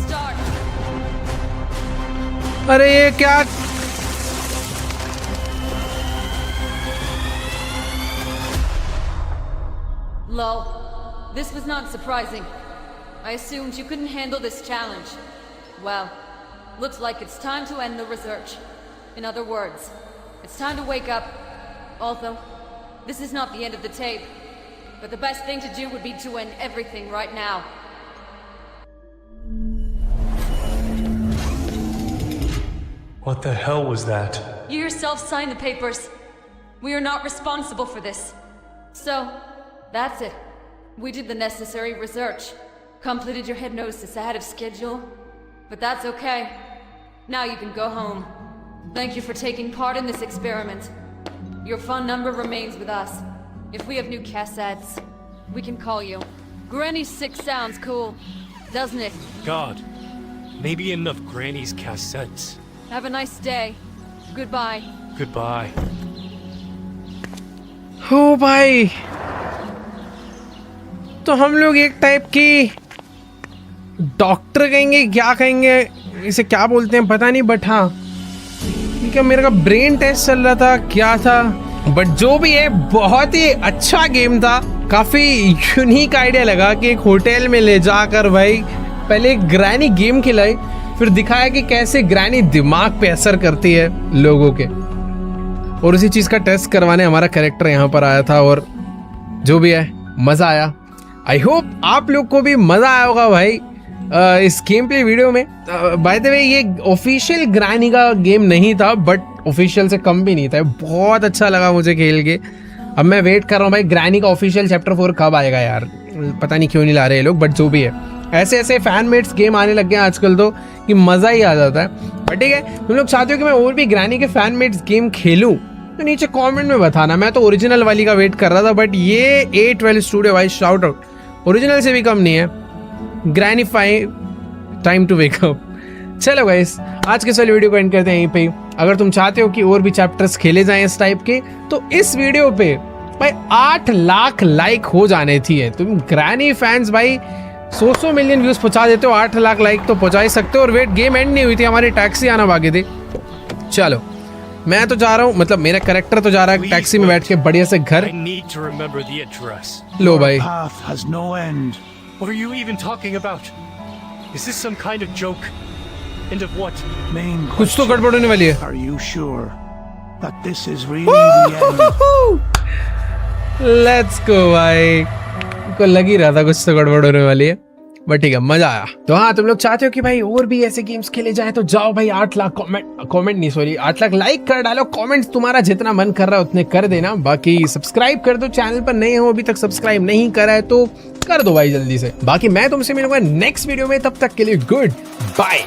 Start. अरे ये क्या? Lol. This was not surprising. I assumed you couldn't handle this challenge. Well, looks like it's time to end the research. In other words, it's time to wake up. Although, this is not the end of the tape. But the best thing to do would be to end everything right now. What the hell was that? You yourself signed the papers. We are not responsible for this. So, that's it. We did the necessary research. Completed your hypnosis ahead of schedule. But that's okay. Now you can go home. Thank you for taking part in this experiment. Your phone number remains with us. If we have new cassettes, we can call you. Granny 6 sounds cool, doesn't it? God, maybe enough Granny's cassettes. Have a nice day. Goodbye. Goodbye. हो भाई, तो हम लोग एक type की doctor कहेंगे, क्या कहेंगे इसे, क्या बोलते हैं पता नहीं, बट हाँ ठीक है, मेरा का ब्रेन टेस्ट चल रहा था, क्या था, बट जो भी है बहुत ही अच्छा गेम था। काफी यूनिक आइडिया लगा कि एक होटल में ले जाकर भाई पहले एक ग्रैनी गेम खिलाई, फिर दिखाया कि कैसे ग्रैनी दिमाग पे असर करती है लोगों के, और उसी चीज का टेस्ट करवाने हमारा कैरेक्टर यहाँ पर आया था, और जो भी है मजा आया। आई होप आप लोग को भी मजा आया होगा भाई इस गेम प्ले वीडियो में। बाय द वे ये ऑफिशियल ग्रैनी का गेम नहीं था, बट ऑफिशियल से कम भी नहीं था, बहुत अच्छा लगा मुझे खेल के। अब मैं वेट कर रहा हूँ भाई ग्रैनी का ऑफिशियल चैप्टर 4 कब आएगा यार, पता नहीं क्यों नहीं ला रहे ये लोग, बट जो भी है ऐसे ऐसे फैन मेड्स गेम आने लग गए हैं आजकल तो कि मज़ा ही आ जाता है। बट ठीक है, तुम लोग चाहते हो कि मैं और भी ग्रैनी के फैन मेड्स गेम खेलूँ तो नीचे कमेंट में बताना। मैं तो ओरिजिनल वाली का वेट कर रहा था, बट ये A12 स्टूडियो भाई शाउट आउट, ओरिजिनल से भी कम नहीं है। Granny 5 time to wake up. चलो गाइस, आज के वाले वीडियो को एंड करते हैं यहीं पे। अगर तुम चाहते हो कि और भी चैप्टर्स खेले जाएं इस टाइप के, तो इस वीडियो पे भाई 8 लाख लाइक हो जाने चाहिए। तुम ग्रैनी फैंस भाई 100 मिलियन व्यूज पहुंचा देते हो, 8 लाख लाइक तो पहुंचा ही सकते हो। और वेट, गेम एंड नहीं हुई थी, हमारी टैक्सी आना बाकी थी। चलो मैं तो जा रहा हूँ, मतलब मेरा कैरेक्टर तो जा रहा है टैक्सी में बैठ के बढ़िया से घर। I need to remember the address. लो भाई, Path has no end. What are you even talking about? Is this some kind of joke? End of what? Main कुछ तो question. गड़बड़ होने वाली है। Are you sure that this is really the end? Let's go भाई, को लग ही रहा था कुछ तो गड़बड़ होने वाली है, बट ठीक है मजा आया। तो हाँ, तुम लोग चाहते हो कि भाई और भी ऐसे गेम्स खेले जाए तो जाओ भाई 8 लाख कमेंट नहीं सॉरी 8 लाख लाइक कर डालो। कमेंट्स तुम्हारा जितना मन कर रहा है उतने कर देना। बाकी सब्सक्राइब कर दो, चैनल पर नए हो अभी तक सब्सक्राइब नहीं करा है तो कर दो भाई जल्दी से। बाकी मैं तुमसे मिलूंगा नेक्स्ट वीडियो में, तब तक के लिए गुड बाय।